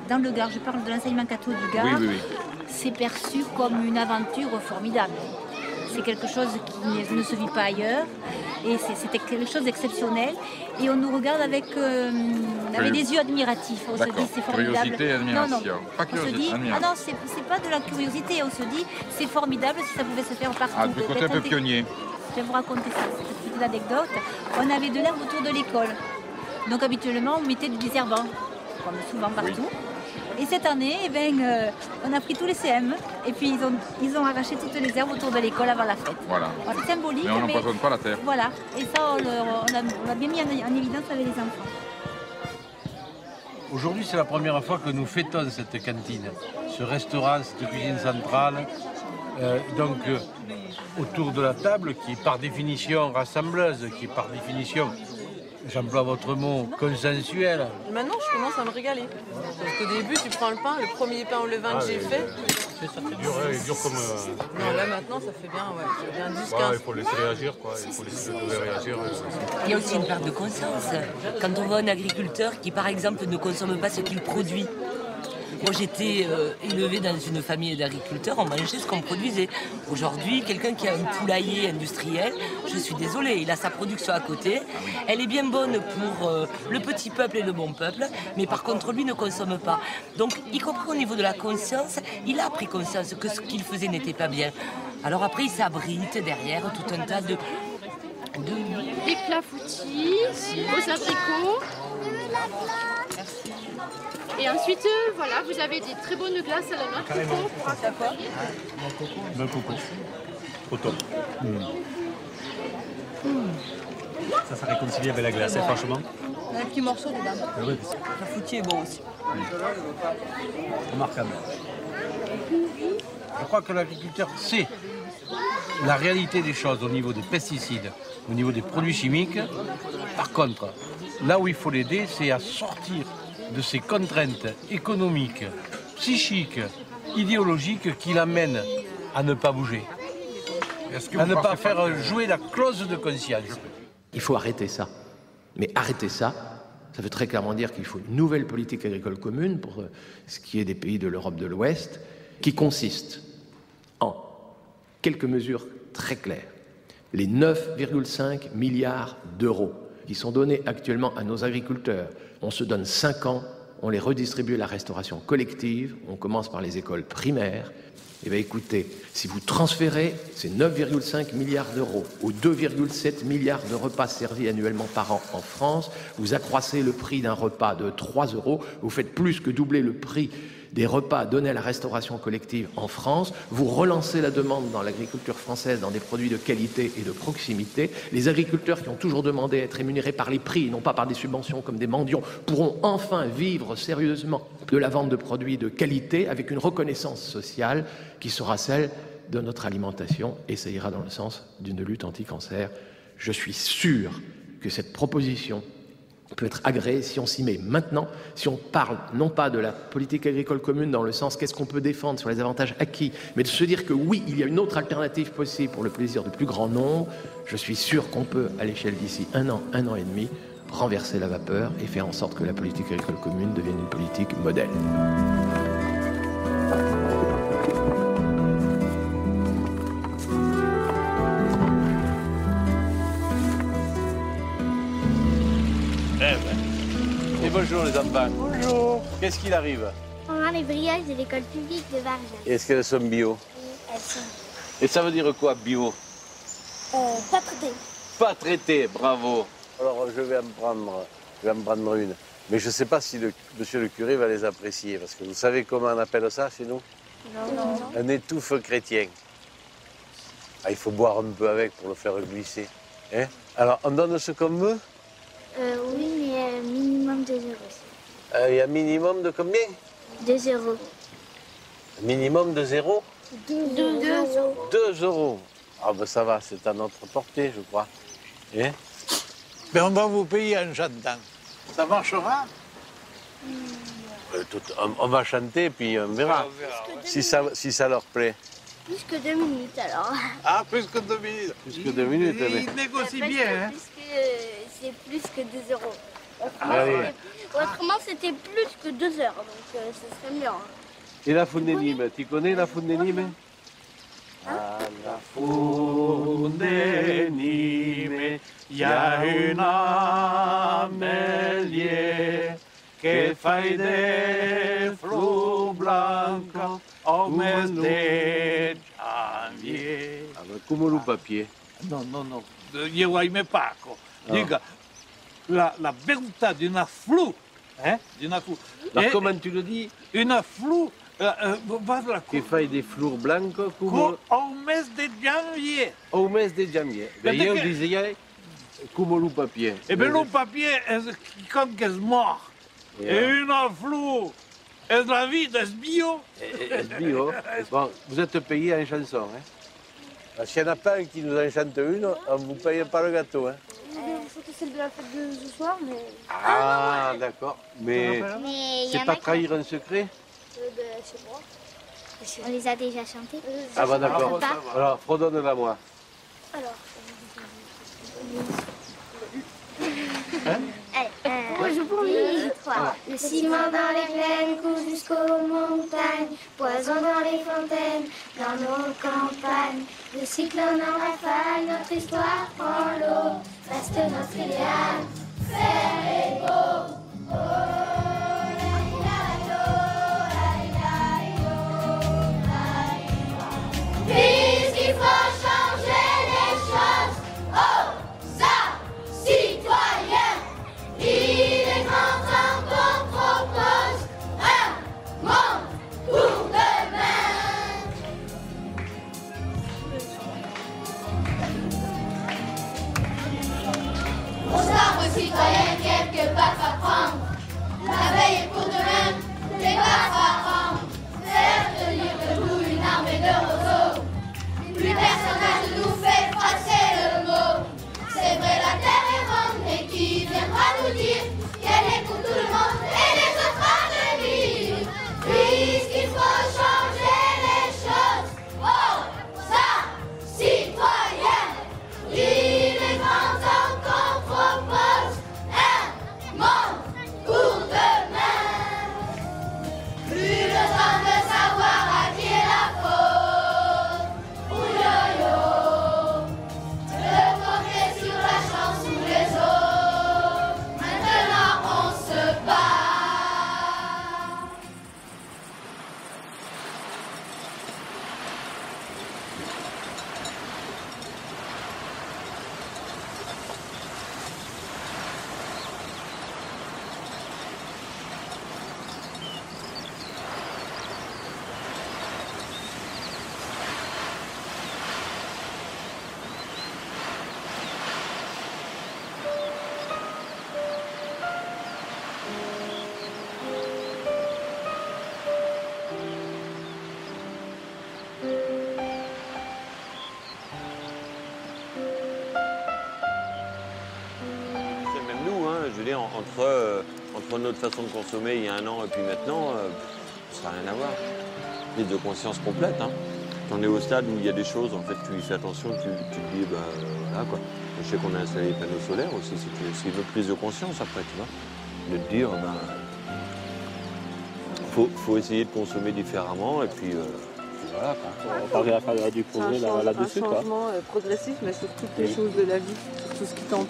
[SPEAKER 2] dans le Gard, je parle de l'enseignement catho du Gard, c'est perçu comme une aventure formidable. C'est quelque chose qui ne se vit pas ailleurs et c'était quelque chose d'exceptionnel. Et on nous regarde avec des yeux admiratifs. On se dit c'est formidable.
[SPEAKER 4] Curiosité et admiration.
[SPEAKER 2] Non,
[SPEAKER 4] pas
[SPEAKER 2] on se dit,
[SPEAKER 4] admiration.
[SPEAKER 2] ah non, c'est pas de la curiosité. On se dit c'est formidable si ça pouvait se faire partout.
[SPEAKER 4] Ah, du côté un peu pionnier.
[SPEAKER 2] Je vais vous raconter ça, cette petite anecdote. On avait de l'herbe autour de l'école. Donc habituellement, on mettait du désherbant, comme souvent partout. Et cette année, on a pris tous les CM et puis ils ont arraché toutes les herbes autour de l'école avant la fête.
[SPEAKER 4] Voilà.
[SPEAKER 2] C'est symbolique.
[SPEAKER 4] Mais on n'empoisonne pas la terre.
[SPEAKER 2] Voilà. Et ça, on l'a bien mis en évidence avec les enfants.
[SPEAKER 20] Aujourd'hui, c'est la première fois que nous fêtons cette cantine, ce restaurant, cette cuisine centrale. Autour de la table, qui est par définition rassembleuse, qui est par définition, j'emploie votre mot, consensuelle.
[SPEAKER 1] Maintenant, je commence à me régaler. Parce qu'au début, tu prends le pain, le premier pain au levain que j'ai fait.
[SPEAKER 4] Ça fait dur, il dure comme.
[SPEAKER 1] Non, là maintenant, ça fait bien 10-15.
[SPEAKER 4] Il faut laisser réagir, quoi. Il faut laisser réagir.
[SPEAKER 11] Il y a aussi une part de conscience. Quand on voit un agriculteur qui, par exemple, ne consomme pas ce qu'il produit. Moi, j'étais élevée dans une famille d'agriculteurs, on mangeait ce qu'on produisait. Aujourd'hui, quelqu'un qui a un poulailler industriel, je suis désolée, il a sa production à côté. Elle est bien bonne pour le petit peuple et le bon peuple, mais par contre, lui ne consomme pas. Donc, y compris au niveau de la conscience, il a pris conscience que ce qu'il faisait n'était pas bien. Alors après, il s'abrite derrière tout un tas de...
[SPEAKER 18] Des clafoutis, aux abricots. Et ensuite, voilà, vous avez des très bonnes glaces à la noix de coco. D'accord.
[SPEAKER 4] Noix de coco. Au top.
[SPEAKER 21] Ça réconcilie avec la glace, franchement.
[SPEAKER 1] On a un petit morceau dedans.
[SPEAKER 21] Oui.
[SPEAKER 1] Le foutu est bon aussi.
[SPEAKER 21] Remarquable.
[SPEAKER 20] Je crois que l'agriculteur sait la réalité des choses au niveau des pesticides, au niveau des produits chimiques. Par contre, là où il faut l'aider, c'est à sortir de ces contraintes économiques, psychiques, idéologiques qui l'amènent à ne pas bouger, à ne pas faire jouer la clause de conscience.
[SPEAKER 22] Il faut arrêter ça. Mais arrêter ça, ça veut très clairement dire qu'il faut une nouvelle politique agricole commune pour ce qui est des pays de l'Europe de l'Ouest, qui consiste en quelques mesures très claires. Les 9,5 milliards d'euros qui sont donnés actuellement à nos agriculteurs. On se donne 5 ans, on les redistribue à la restauration collective, on commence par les écoles primaires. Eh bien écoutez, si vous transférez ces 9,5 milliards d'euros aux 2,7 milliards de repas servis annuellement par an en France, vous accroissez le prix d'un repas de 3 €, vous faites plus que doubler le prix des repas donnés à la restauration collective en France, vous relancez la demande dans l'agriculture française dans des produits de qualité et de proximité. Les agriculteurs qui ont toujours demandé à être rémunérés par les prix, non pas par des subventions comme des mendiants, pourront enfin vivre sérieusement de la vente de produits de qualité avec une reconnaissance sociale qui sera celle de notre alimentation et ça ira dans le sens d'une lutte anti-cancer. Je suis sûr que cette proposition peut être agréé si on s'y met maintenant, si on parle non pas de la politique agricole commune dans le sens qu'est-ce qu'on peut défendre sur les avantages acquis, mais de se dire que oui, il y a une autre alternative possible pour le plaisir du plus grand nombre. Je suis sûr qu'on peut, à l'échelle d'ici un an et demi, renverser la vapeur et faire en sorte que la politique agricole commune devienne une politique modèle.
[SPEAKER 20] Et bonjour les enfants. Bonjour. Qu'est-ce qu'il arrive?
[SPEAKER 16] On a les brioches de l'école publique de Barjac.
[SPEAKER 20] Est-ce qu'elles sont bio?
[SPEAKER 16] Oui, elles sont.
[SPEAKER 20] Et ça veut dire quoi, bio?
[SPEAKER 16] Pas traitées.
[SPEAKER 20] Pas traité, bravo. Alors je vais en prendre une. Mais je ne sais pas si monsieur le curé va les apprécier, parce que vous savez comment on appelle ça chez nous?
[SPEAKER 16] Non.
[SPEAKER 20] Un étouffe chrétien.
[SPEAKER 7] Ah, il faut boire un peu avec pour le faire glisser. Hein? Alors, on donne ce qu'on veut?
[SPEAKER 16] Oui, mais minimum 2 euros.
[SPEAKER 7] Il y a un minimum de combien?
[SPEAKER 16] 2 euros.
[SPEAKER 7] Minimum de 0?
[SPEAKER 16] 2 euros.
[SPEAKER 7] 2 euros. Ah ben ça va, c'est à notre portée, je crois. Hein?
[SPEAKER 14] Mais on va vous payer en chantant. Ça marchera?
[SPEAKER 7] On va chanter, puis on verra. Si ça leur plaît.
[SPEAKER 16] Plus que 2 minutes alors.
[SPEAKER 14] Ah, plus que 2 minutes.
[SPEAKER 7] Plus que 2 minutes, mais...
[SPEAKER 14] Il négocie bien, hein?
[SPEAKER 16] C'est plus que 2 euros.
[SPEAKER 7] Allez.
[SPEAKER 16] Autrement, c'était plus que 2 heures, donc ce serait mieux. Hein.
[SPEAKER 7] Et la Fundenime, tu connais la Fundenime? À la Fundenime, il y a une amélie qui fait des fleurs blancs au mes de janvier. Avec comme le papier.
[SPEAKER 14] Non, non, non. Io vuoi me Paco. Dica, la beltà di una flù, di una flù.
[SPEAKER 7] Comment tu le dis?
[SPEAKER 14] Una flù,
[SPEAKER 7] qui fait des fleurs blancs comme...
[SPEAKER 14] au mes de janvier.
[SPEAKER 7] Au mes de janvier. Io disais come le papier.
[SPEAKER 14] E per un papier è che mort. E una flù, è la vita, è bio.
[SPEAKER 7] Est bio. Bon, vous êtes payé en chanson, hein? S'il n'y en a pas un qui nous en chante une, on ne vous paye pas le gâteau, hein?
[SPEAKER 3] Surtout celle de la fête de ce soir, mais...
[SPEAKER 7] Ah, d'accord. Mais c'est pas trahir un secret?
[SPEAKER 3] Je sais pas.
[SPEAKER 16] On les a déjà chantés.
[SPEAKER 7] Ah bah d'accord. Alors, fredonne-la moi.
[SPEAKER 3] Alors...
[SPEAKER 16] Allez, 1, 2, 3.
[SPEAKER 3] Le ciment dans les plaines coule jusqu'aux montagnes, poison dans les fontaines, dans nos campagnes. Le cyclone en rafale, notre histoire prend l'eau, reste notre idéal, faire et beau.
[SPEAKER 16] Puisqu'il faut changer les choses, oh, ça, citoyens, il est grand temps qu'on propose un monde pour demain. Aux arbres citoyens, quelques baffes à prendre. La veille est pour demain, les baffes à prendre. Faire tenir debout une armée de roseaux. Plus personne ne nous fait passer le mot. C'est vrai, la terre est ronde, mais qui viendra nous dire qu'elle est pour tout le monde et les autres à venir. Puisqu'il faut changer les choses, oh, ça, citoyens, il est grand temps qu'on propose un monde pour demain. Plus le temps de savoir à qui est la faute. Ouyo-yo, de compter sur la chance ou les autres. Maintenant on se bat.
[SPEAKER 5] Même nous, hein, je veux dire, entre notre façon de consommer il y a 1 an et puis maintenant, ça n'a rien à voir. Prise de conscience complète. Hein. Quand on est au stade où il y a des choses, en fait, tu y fais attention, tu te dis, voilà quoi. Je sais qu'on a installé les panneaux solaires aussi, c'est une autre prise de conscience après, tu vois. De te dire, faut essayer de consommer différemment et puis voilà.
[SPEAKER 21] On parvient à faire du progrès là-dessus.
[SPEAKER 19] C'est un changement progressif, mais sur toutes les choses de la vie, sur tout ce qui t'entoure.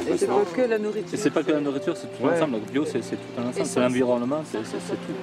[SPEAKER 19] Et c'est pas que la nourriture.
[SPEAKER 21] Et c'est pas que la nourriture, c'est tout l'ensemble. Le bio, c'est tout un ensemble. C'est l'environnement, c'est tout.